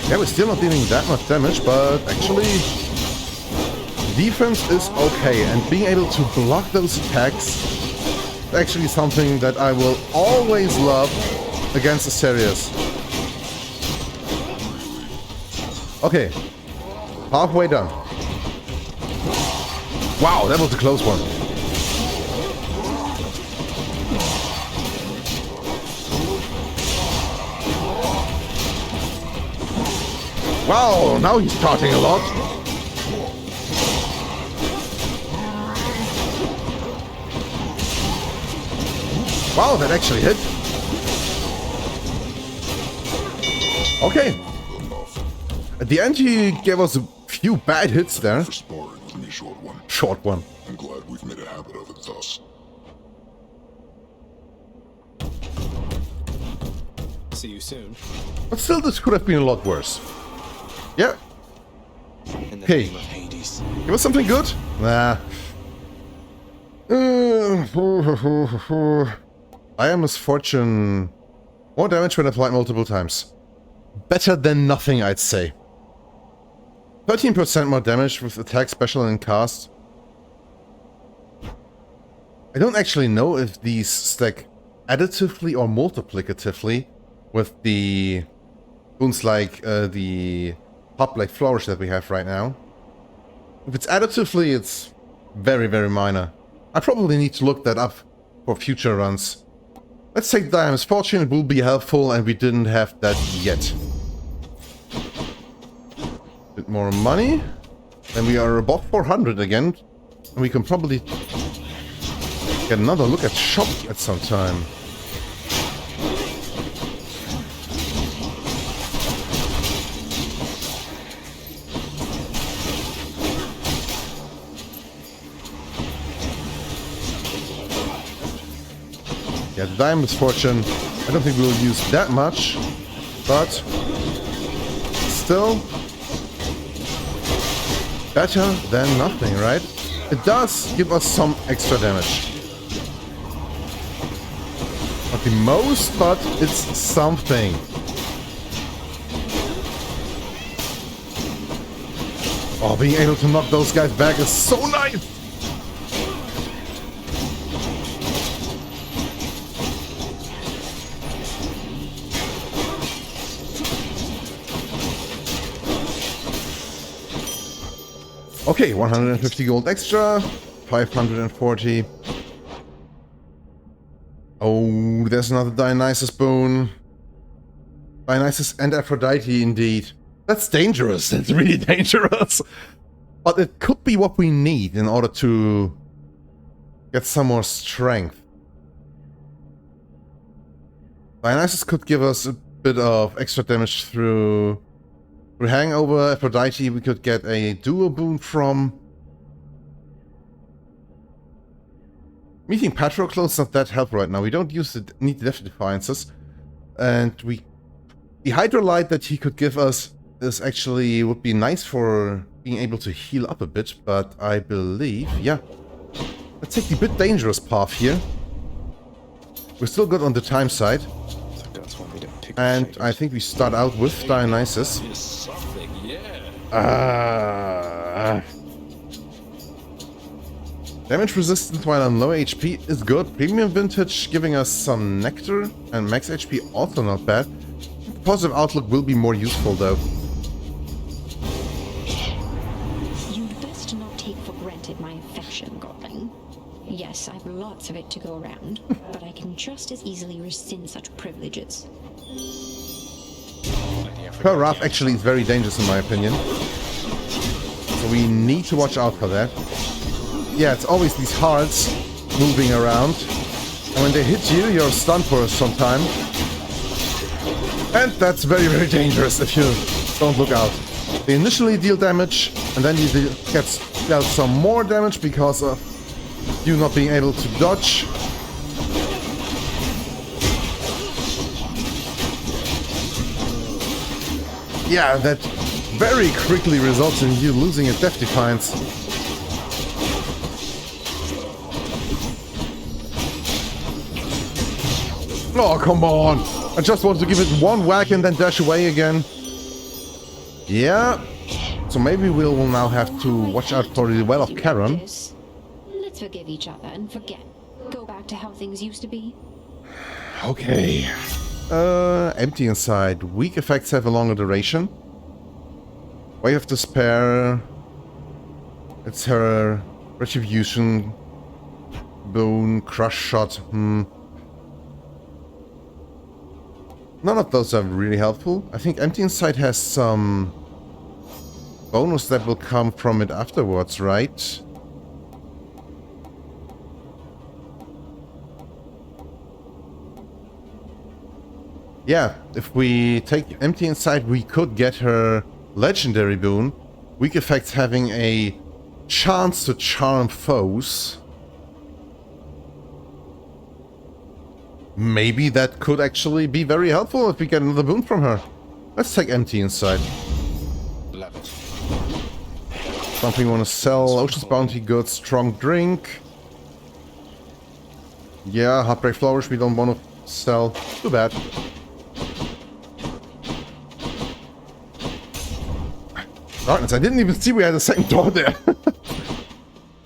Yeah, we're still not dealing that much damage, but actually defense is okay, and being able to block those attacks is actually something that I will always love against Asterius. Okay, halfway done. Wow, that was a close one. Wow, now he's charging a lot. Wow, that actually hit. Okay. At the end, he gave us a few bad hits there. For sparring with me, short one. Short one. I'm glad we've made a habit of it thus. See you soon. But still, this could have been a lot worse. Yeah. In the Hey. name of Hades. Give us something good? Nah. I am misfortune. More damage when applied multiple times. Better than nothing, I'd say. 13% more damage with attack, special, and cast. I don't actually know if these stack additively or multiplicatively with the boons like the Pop-like Flourish that we have right now. If it's additively, it's very, very minor. I probably need to look that up for future runs. Let's take Die Misfortune, it will be helpful, and we didn't have that yet. Bit more money. Then we are above 400 again. And we can probably get another look at shop at some time. Yeah, the Die Misfortune, I don't think we'll use that much, but still better than nothing, right? It does give us some extra damage. Not the most, but it's something. Oh, being able to knock those guys back is so nice! Okay, 150 gold extra, 540. Oh, there's another Dionysus boon. Dionysus and Aphrodite, indeed. That's dangerous. That's really dangerous. But it could be what we need in order to get some more strength. Dionysus could give us a bit of extra damage through Hangover. Aphrodite we could get a dual boon from. Meeting Patroclus not that helpful right now. We don't need the Death Defiances. And the Hydrolite that he could give us is actually would be nice for being able to heal up a bit, but I believe, yeah. Let's take the bit dangerous path here. We're still good on the time side. The gods want me to pick And shades. I think we start out with Dionysus. Here's something, yeah. Damage resistance while on low HP is good. Premium Vintage giving us some Nectar, and max HP also not bad. Positive Outlook will be more useful though. You'd best not take for granted my affection, Godling. Yes, I've lots of it to go around, but I can just as easily rescind such privileges. Her Wrath actually is very dangerous in my opinion. So we need to watch out for that. Yeah, it's always these hearts moving around. And when they hit you, you're stunned for some time. And that's very, very dangerous if you don't look out. They initially deal damage, and then you get dealt some more damage because of you not being able to dodge. Yeah, that very quickly results in you losing a Death Defiance. Oh, come on! I just wanted to give it one whack and then dash away again. Yeah. So maybe we'll now have to watch out for the Well of Charon. Let's forgive each other and forget. Go back to how things used to be. Okay. Empty inside. Weak effects have a longer duration. Wave of Despair. It's her Retribution. Bone. Crush Shot. None of those are really helpful. I think Empty Inside has some bonus that will come from it afterwards, right? Yeah, if we take Empty Inside, we could get her Legendary boon. Weak effects having a chance to charm foes. Maybe that could actually be very helpful if we get another boon from her. Let's take Empty Inside. Love it. Something we want to sell. Ocean's Bounty Goods, Strong Drink. Yeah, Heartbreak Flourish we don't want to sell. Too bad. Darkness, I didn't even see we had a second door there.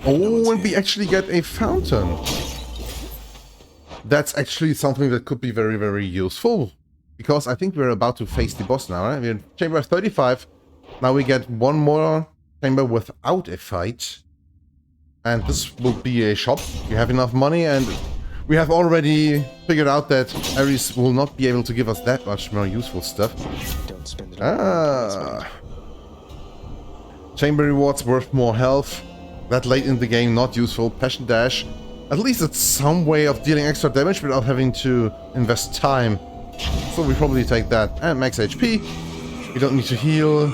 Oh, and we actually get a fountain. That's actually something that could be very, very useful. Because I think we're about to face the boss now, right? We're in Chamber 35. Now we get one more chamber without a fight. And this will be a shop. We have enough money, and we have already figured out that Ares will not be able to give us that much more useful stuff. Don't spend it all. Chamber rewards worth more health. That late in the game, not useful. Passion Dash. At least it's some way of dealing extra damage without having to invest time. So we probably take that. And max HP. We don't need to heal.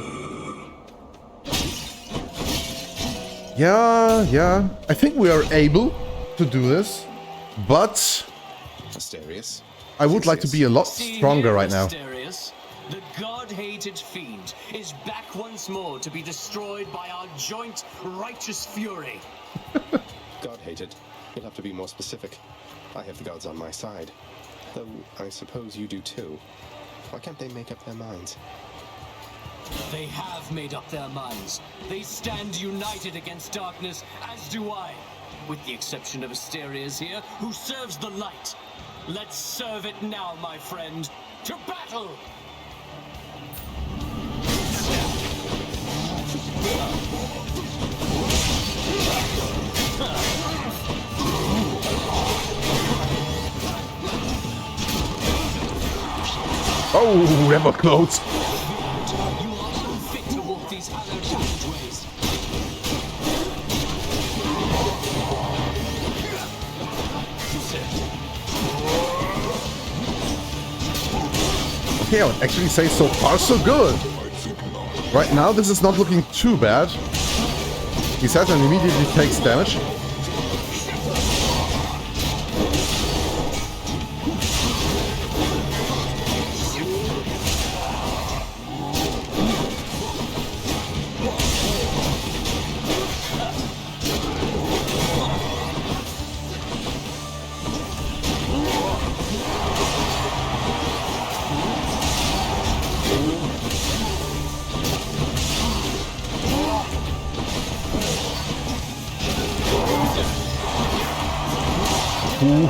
Yeah. I think we are able to do this. But Asterius. I would like to be a lot stronger right now. Asterius, the god-hated fiend is back once more to be destroyed by our joint righteous fury. God-hated. You'll have to be more specific. I have the gods on my side. Though I suppose you do too. Why can't they make up their minds? They have made up their minds. They stand united against darkness, as do I. With the exception of Asterius here, who serves the light. Let's serve it now, my friend. To battle! Oh, that was close. You are unfit to walk these hallowed passageways. Okay, I would actually say so far so good. Right now, this is not looking too bad. He says and immediately takes damage.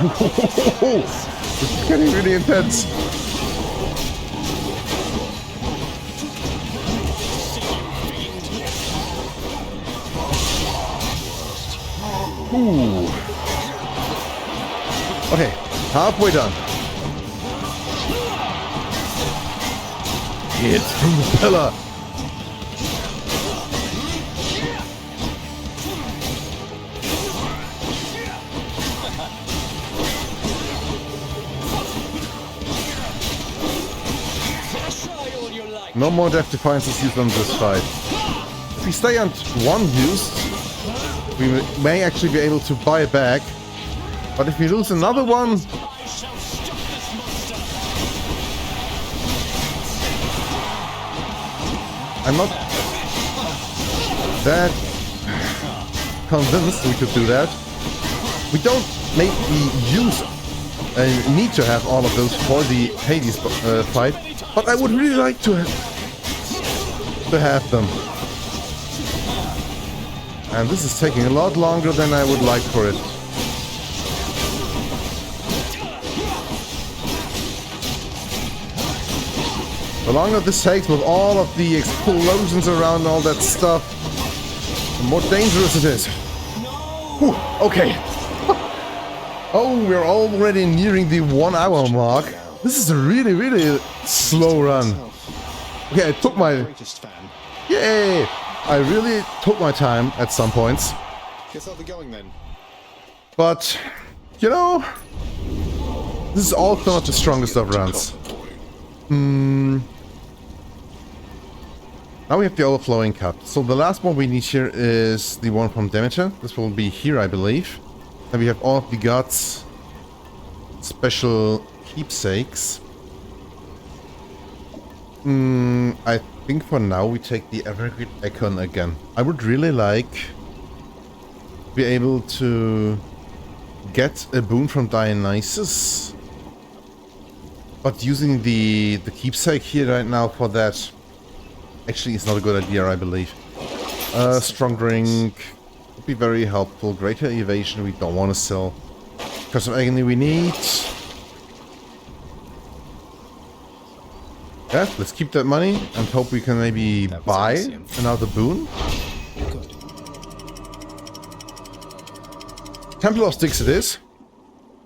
It's getting really intense. Ooh. Okay, halfway done. It's through the pillar. No more Death Defiance is used on this fight. If we stay on one used, we may actually be able to buy it back. But if we lose another one... I'm not that convinced we could do that. We don't maybe need to have all of those for the Hades fight, but I would really like to have them. And this is taking a lot longer than I would like for it. The longer this takes with all of the explosions around all that stuff, the more dangerous it is. Whew, okay. Oh, we're already nearing the 1 hour mark. This is a really, really slow run. Okay, I took my... Yay! I really took my time at some points. Guess I'll be going then. But, you know, this is also not the strongest of runs. Now we have the overflowing cup. So the last one we need here is the one from Demeter. This will be here, I believe. And we have all of the gods' special keepsakes. I think for now we take the Evergreen Icon again. I would really like to be able to get a boon from Dionysus. But using the keepsake here right now for that actually is not a good idea, I believe. Strong drink would be very helpful. Greater evasion we don't want to sell. Curse of Agony we need. Yeah, let's keep that money and hope we can maybe buy another boon. Temple of Styx it is.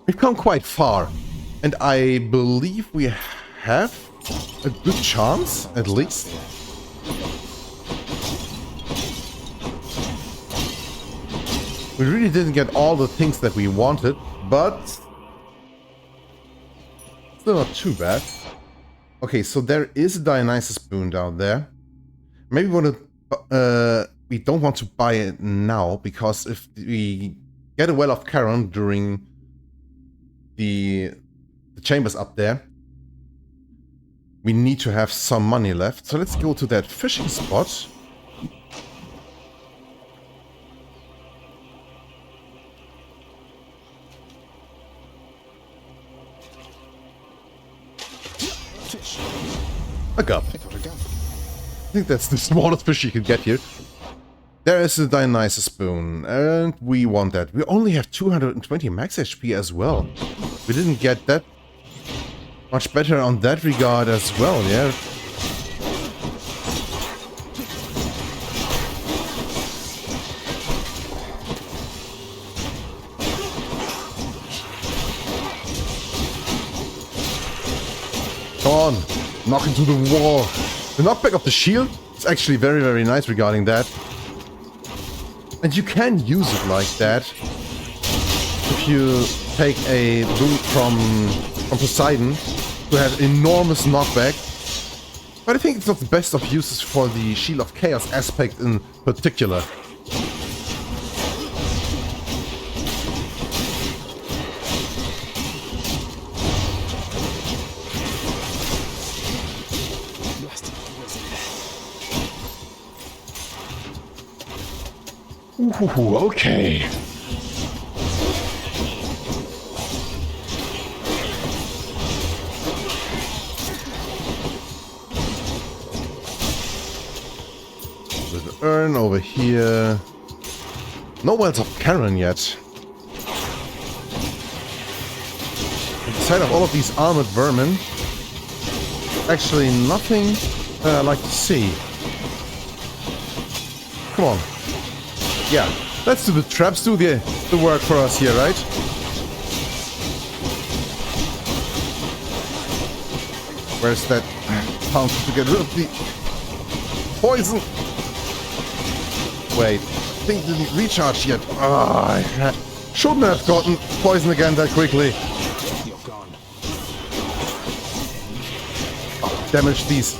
We've come quite far. And I believe we have a good chance, at least. We really didn't get all the things that we wanted, but still not too bad. Okay, so there is a Dionysus boon down there. Maybe we don't want to buy it now, because if we get a Well of Charon during the chambers up there, we need to have some money left. So let's go to that fishing spot. A gup. I think that's the smallest fish you can get here. There is a Dionysus spoon, and we want that. We only have 220 max HP as well. We didn't get that much better on that regard as well, yeah. Come on, knock into the wall. The knockback of the shield is actually very, very nice regarding that. And you can use it like that if you take a boon from Poseidon to have enormous knockback. But I think it's not the best of uses for the Shield of Chaos aspect in particular. Ooh, okay. There's an urn over here. No Wells of Charon yet. outside of all of these armored vermin, actually nothing I like to see. Come on. Yeah, let's do the traps, do the work for us here, right? Where's that pump to get rid of the poison? Wait, thing didn't recharge yet. I shouldn't have gotten poison again that quickly. You're gone. Oh, damage these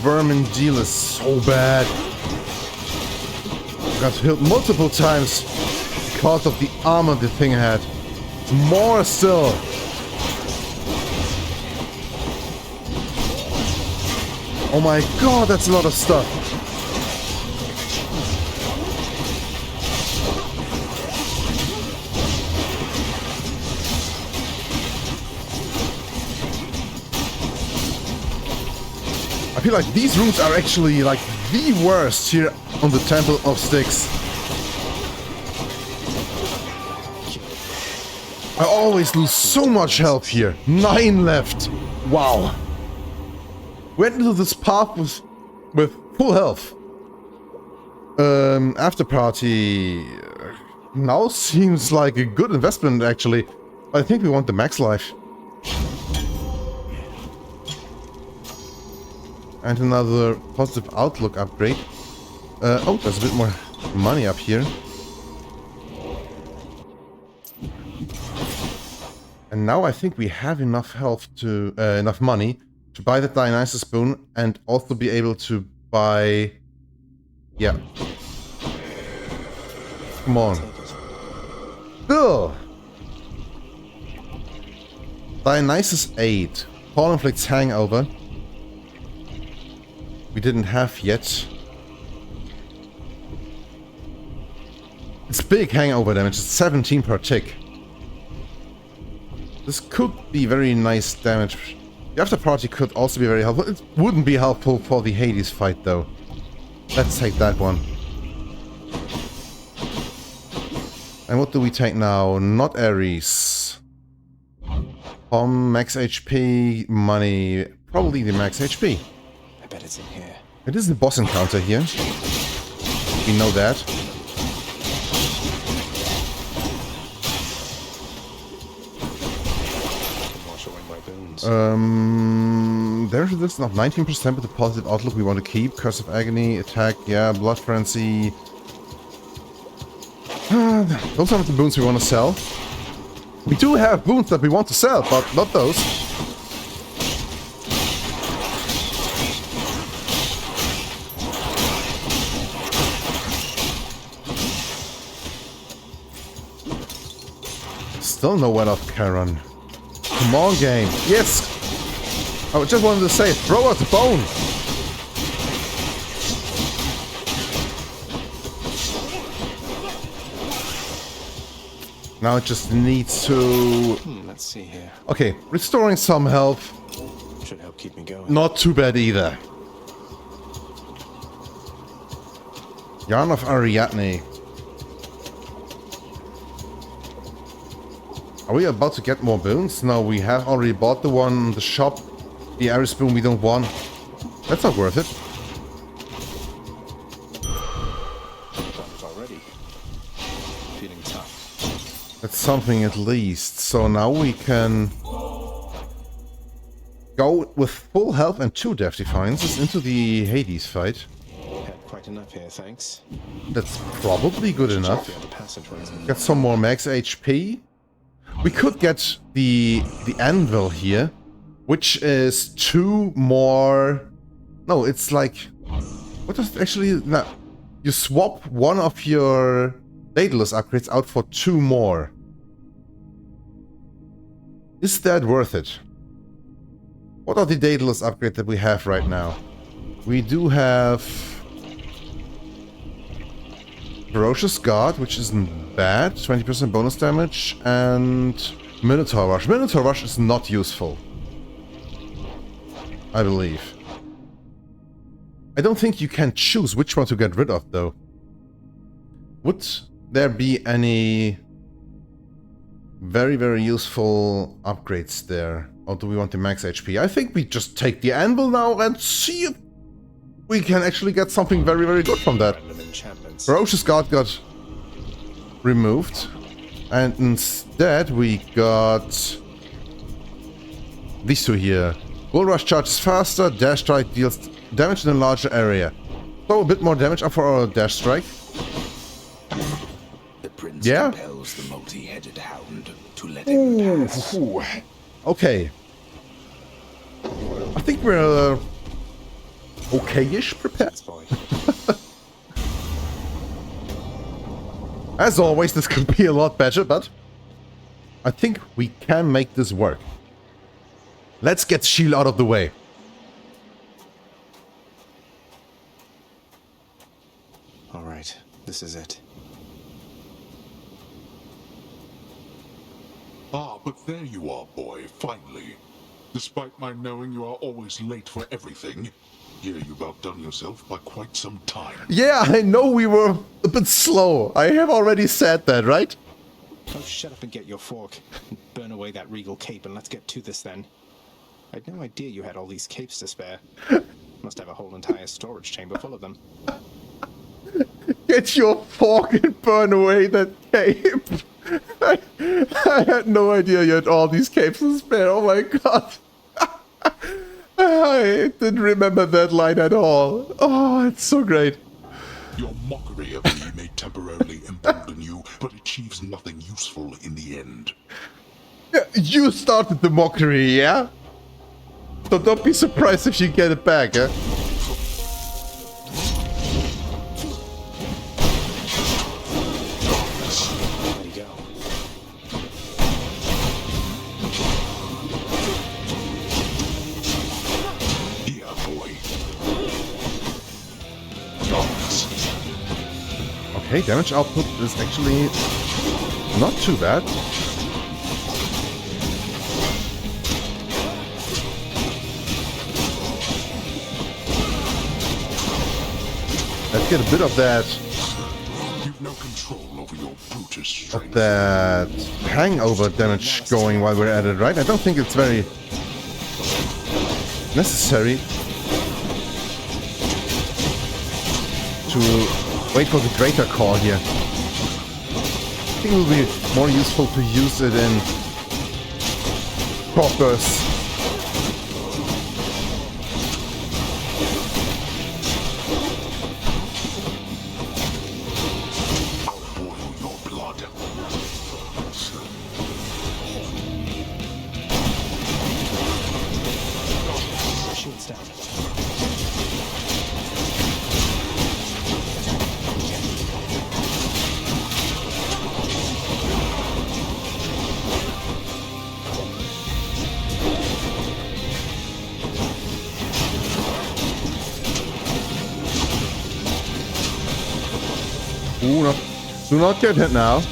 vermin dealers so bad. Got hit multiple times because of the armor the thing had. More still. Oh my god, that's a lot of stuff. I feel like these rooms are actually like the worst here on the Temple of Styx. I always lose so much health here. 9 left. Wow. Went into this path with full health. After party now seems like a good investment actually. I think we want the max life. And another positive outlook upgrade. Oh, there's a bit more money up here. And now I think we have enough health to enough money to buy the Dionysus boon and also be able to buy. Yeah. Come on. Ugh. Dionysus 8. Paul inflicts hangover. We didn't have yet. It's big hangover damage. It's 17 per tick. This could be very nice damage. The after party could also be very helpful. It wouldn't be helpful for the Hades fight though. Let's take that one. And what do we take now? Not Ares. Max HP, money. Probably the max HP. I bet it's in here. It is the boss encounter here. We know that. Wash away my boons. There's this of 19% with the positive outlook we want to keep. Curse of Agony, attack, yeah, Blood Frenzy. Those aren't the boons we want to sell. We do have boons that we want to sell, but not those. Still no one off Charon. Come on, game. Yes! I just wanted to say, throw out the bone! Now it just needs to... Let's see here. Okay, restoring some health. Should help keep me going. Not too bad either. Yarn of Ariadne. Are we about to get more boons? No, we have already bought the one in the shop. The Ares boon we don't want. That's not worth it. Already. Feeling tough. That's something at least. So now we can go with full health and 2 Death Defiances into the Hades fight. Had quite enough here, thanks. That's probably good enough. Got some more max HP. We could get the anvil here, which is 2 more... No, it's like... What does it actually... No, you swap one of your Daedalus upgrades out for 2 more. Is that worth it? What are the Daedalus upgrades that we have right now? We do have... Ferocious Guard, which isn't bad, 20% bonus damage, and Minotaur Rush. Minotaur Rush is not useful, I believe. I don't think you can choose which one to get rid of, though. Would there be any Very, very useful upgrades there. Or do we want the max HP? I think we just take the anvil now and see if we can actually get something very, very good from that. Ferocious Guard got removed. And instead we got these two here. Bull Rush charges faster, Dash Strike deals damage in a larger area. So a bit more damage up for our Dash Strike. The prince compels the multi-headed hound to let him pass. Okay. I think we're okay-ish prepared. As always, this could be a lot better, but I think we can make this work. Let's get shield out of the way. All right, this is it. Ah, but there you are, boy, finally. Despite my knowing you are always late for everything, here you've outdone yourself by quite some time. Yeah, I know we were a bit slow. I have already said that, right? Oh, shut up and get your fork. Burn away that regal cape and let's get to this then. I had no idea you had all these capes to spare. Must have a whole entire storage chamber full of them. Get your fork and burn away that cape. I had no idea you had all these capes to spare. Oh my god. I didn't remember that line at all. Oh, it's so great. Your mockery of me may temporarily embolden you, but achieves nothing useful in the end. Yeah, you started the mockery, yeah? So don't be surprised if you get it back, eh? Okay, damage output is actually not too bad. Let's get a bit of that. You've no control over your brutish strength. Of that hangover damage going while we're at it, right? I don't think it's very necessary to wait for the greater call here. I think it will be more useful to use it in crop bursts. Ooh, no. Do not get hit now.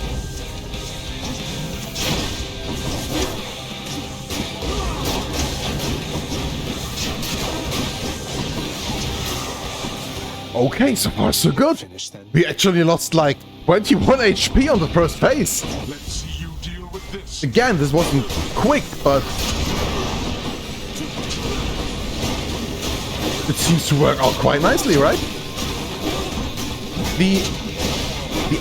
Okay, so far so good. We actually lost like 21 HP on the first phase. Let's see you deal with this. Again, this wasn't quick, but it seems to work out quite nicely, right? The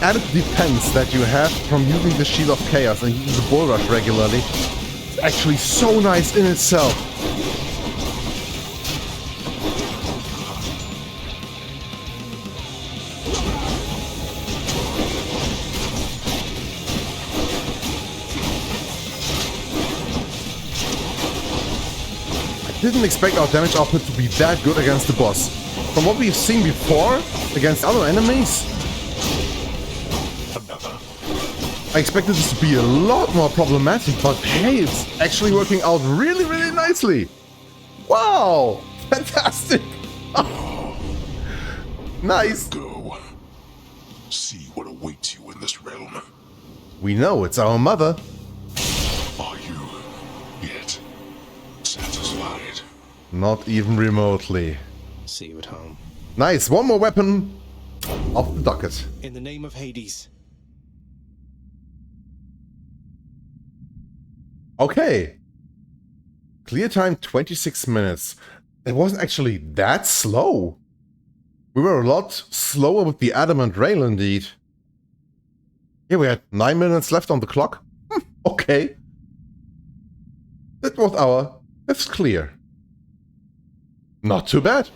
added defense that you have from using the Shield of Chaos and using the Bull Rush regularly is actually so nice in itself. I didn't expect our damage output to be that good against the boss. From what we've seen before against other enemies, I expected this to be a lot more problematic, but hey, it's actually working out really, really nicely. Wow! Fantastic! Nice! Go. See what awaits you in this realm. We know it's our mother. Are you yet satisfied? Not even remotely. See you at home. Nice, one more weapon off the docket. In the name of Hades. Okay. Clear time 26 minutes. It wasn't actually that slow. We were a lot slower with the adamant rail indeed. Yeah, we had 9 minutes left on the clock. Okay. That was our 5th clear. Not too bad.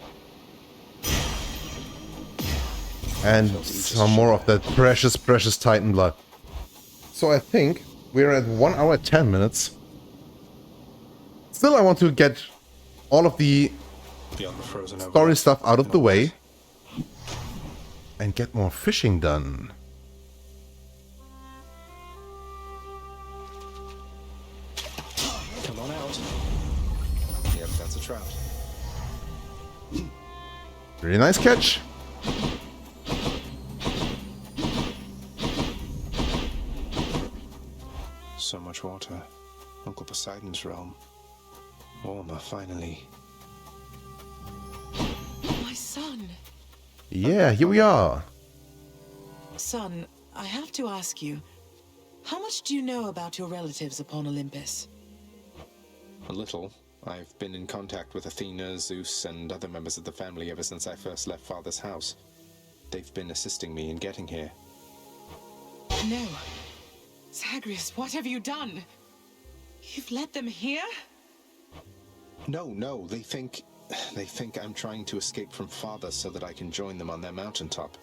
And some more of that precious, precious Titan blood. So I think we're at 1 hour 10 minutes. Still, I want to get all of the story stuff out of the way and get more fishing done. Come on out. Yep, that's a trout. Really nice catch. So much water. Uncle Poseidon's realm. Warmer, finally. My son. Yeah, here we are. Son, I have to ask you, how much do you know about your relatives upon Olympus? A little. I've been in contact with Athena, Zeus, and other members of the family ever since I first left Father's house. They've been assisting me in getting here. No. Zagreus, what have you done? You've led them here? No, they think I'm trying to escape from Father so that I can join them on their mountaintop.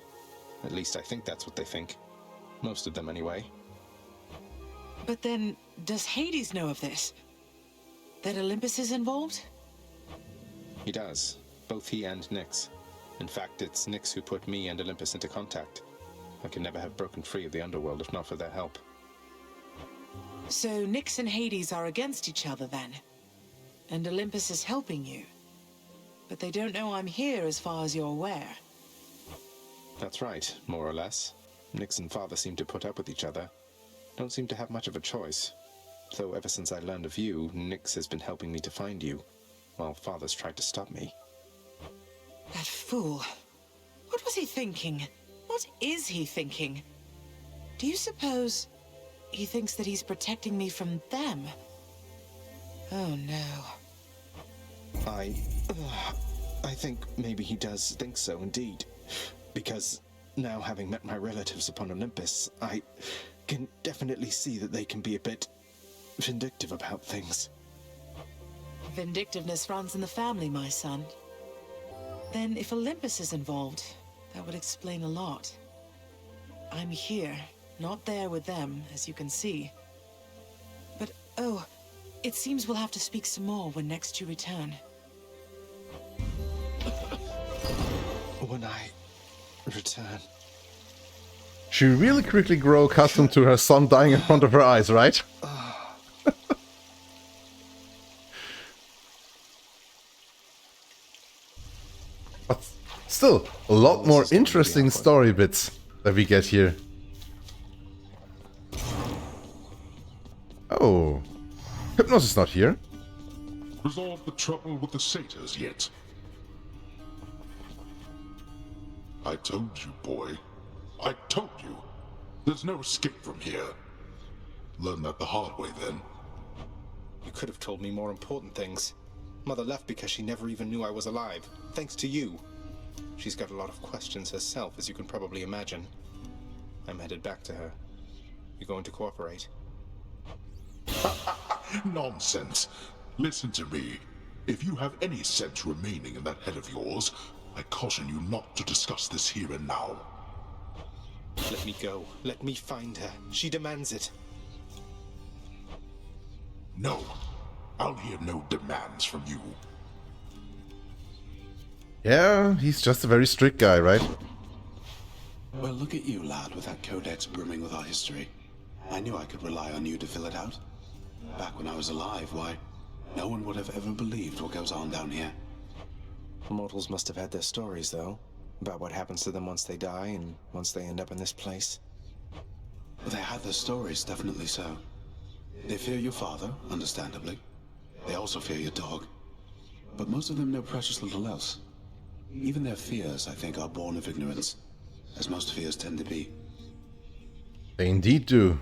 At least I think that's what they think. Most of them, anyway. But then, does Hades know of this? That Olympus is involved? He does. Both he and Nyx. In fact, it's Nyx who put me and Olympus into contact. I could never have broken free of the underworld if not for their help. So Nyx and Hades are against each other then? And Olympus is helping you? But they don't know I'm here as far as you're aware. That's right, more or less. Nyx and Father seem to put up with each other. Don't seem to have much of a choice. Though ever since I learned of you, Nyx has been helping me to find you, while Father's tried to stop me. That fool. What was he thinking? What is he thinking? Do you suppose he thinks that he's protecting me from them? Oh no. I think maybe he does think so indeed. Because now having met my relatives upon Olympus, I can definitely see that they can be a bit vindictive about things. Vindictiveness runs in the family, my son. Then if Olympus is involved, that would explain a lot. I'm here, not there with them, as you can see. But, oh, it seems we'll have to speak some more when next you return. When I return. She really quickly grew accustomed to her son dying in front of her eyes, right? But still, a lot more interesting story bits that we get here. Oh, Hypnos is not here. Resolve the trouble with the satyrs yet? I told you, boy. I told you. There's no escape from here. Learn that the hard way, then. You could have told me more important things. Mother left because she never even knew I was alive, thanks to you. She's got a lot of questions herself, as you can probably imagine. I'm headed back to her. You going to cooperate? Nonsense. Listen to me. If you have any sense remaining in that head of yours, I caution you not to discuss this here and now. Let me go. Let me find her. She demands it. No. I'll hear no demands from you. Yeah, he's just a very strict guy, right? Well, look at you, lad, with that codex brimming with our history. I knew I could rely on you to fill it out. Back when I was alive, why, no one would have ever believed what goes on down here. Mortals must have had their stories, though, about what happens to them once they die and once they end up in this place. Well, they had their stories, definitely so. They fear your father, understandably. They also fear your dog. But most of them know precious little else. Even their fears, I think, are born of ignorance, as most fears tend to be. They indeed do.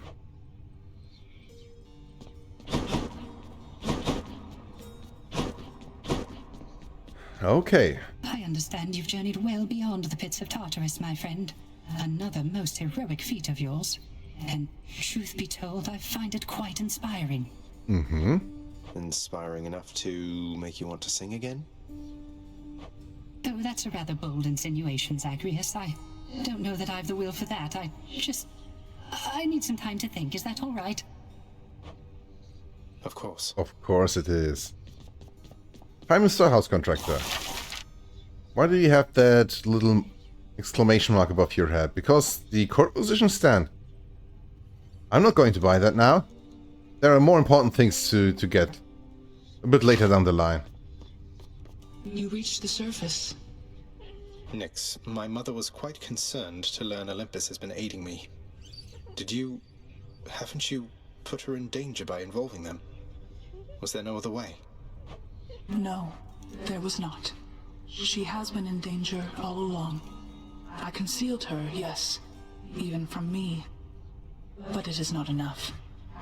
Okay. I understand you've journeyed well beyond the pits of Tartarus, my friend. Another most heroic feat of yours. And truth be told, I find it quite inspiring. Mm-hmm. Inspiring enough to make you want to sing again? Though that's a rather bold insinuation, Zagreus. I don't know that I've the will for that. I need some time to think. Is that all right? Of course. Of course it is. Prime Storehouse Contractor. Why do you have that little exclamation mark above your head? Because the court position stand. I'm not going to buy that now. There are more important things to get a bit later down the line. You reached the surface. Nix, my mother was quite concerned to learn Olympus has been aiding me. Haven't you put her in danger by involving them? Was there no other way? No, there was not. She has been in danger all along. I concealed her, yes, even from me. But it is not enough.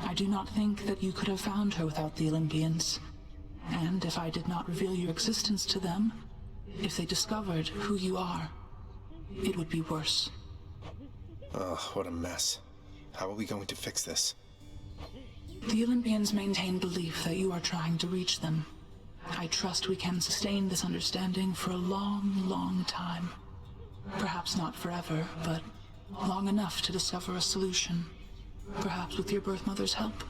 I do not think that you could have found her without the Olympians. And if I did not reveal your existence to them, if they discovered who you are, it would be worse. Ugh, what a mess. How are we going to fix this? The Olympians maintain belief that you are trying to reach them. I trust we can sustain this understanding for a long, long time. Perhaps not forever, but long enough to discover a solution. Perhaps with your birth mother's help.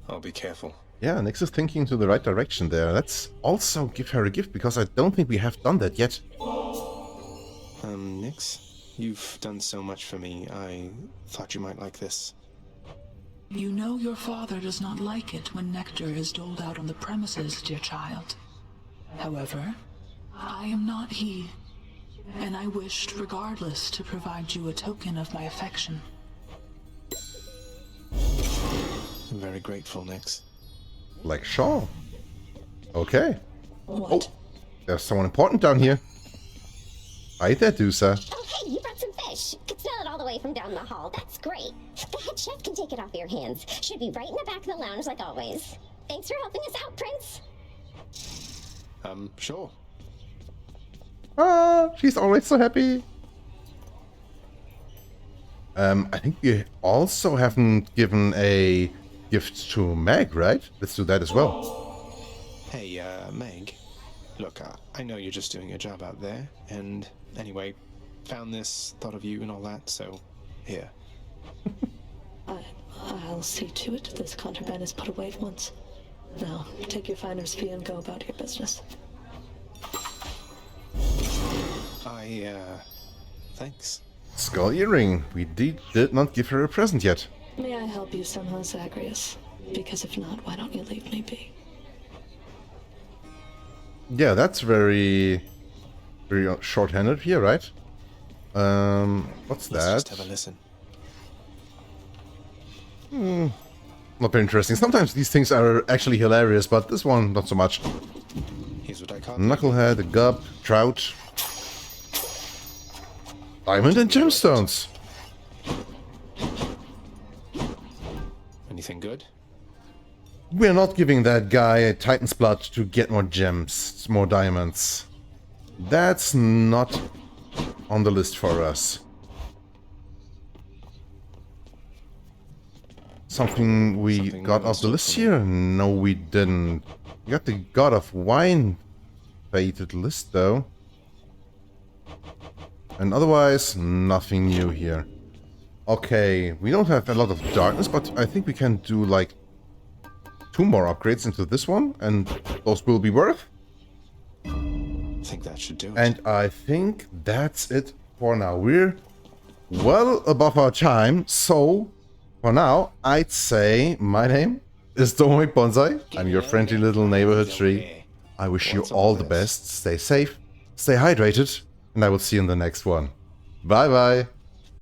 I'll be careful. Yeah, Nix is thinking to the right direction there. Let's also give her a gift, because I don't think we have done that yet. Nix? You've done so much for me. I thought you might like this. You know your father does not like it when nectar is doled out on the premises, dear child. However, I am not he, and I wished, regardless, to provide you a token of my affection. I'm very grateful, Nix. Like Shaw. Okay. What? Oh, there's someone important down here. Hi there, Dusa. Oh, hey, you brought some fish. Could smell it all the way from down the hall. That's great. The head chef can take it off your hands. Should be right in the back of the lounge like always. Thanks for helping us out, Prince. Sure. Ah, she's always so happy. I think we also haven't given a gift to Meg, right? Let's do that as well. Hey, Meg. Look, I know you're just doing your job out there, and anyway, found this, thought of you and all that, so here. I'll see to it this contraband is put away at once. Now, take your finder's fee and go about your business. Thanks. Skull earring. We did not give her a present yet. May I help you somehow, Zagreus? Because if not, why don't you leave me be? Yeah, that's very short-handed here, right? What's that? Let's just have a listen. Not very interesting. Sometimes these things are actually hilarious, but this one, not so much. Here's what I caught. Knucklehead, a gub, trout. Diamond and gemstones. Anything good? We're not giving that guy a Titan's blood to get more gems, more diamonds. That's not on the list for us. Something we got off the list here? No, we didn't. We got the God of Wine fated list though. And otherwise, nothing new here. Okay, we don't have a lot of darkness, but I think we can do like 2 more upgrades into this one, and those will be worth. I think that should do it. And I think that's it for now. We're well above our time, so for now, I'd say my name is Domoy Bonsai. I'm your friendly little neighborhood tree. I wish you all the best. Stay safe, stay hydrated, and I will see you in the next one. Bye bye.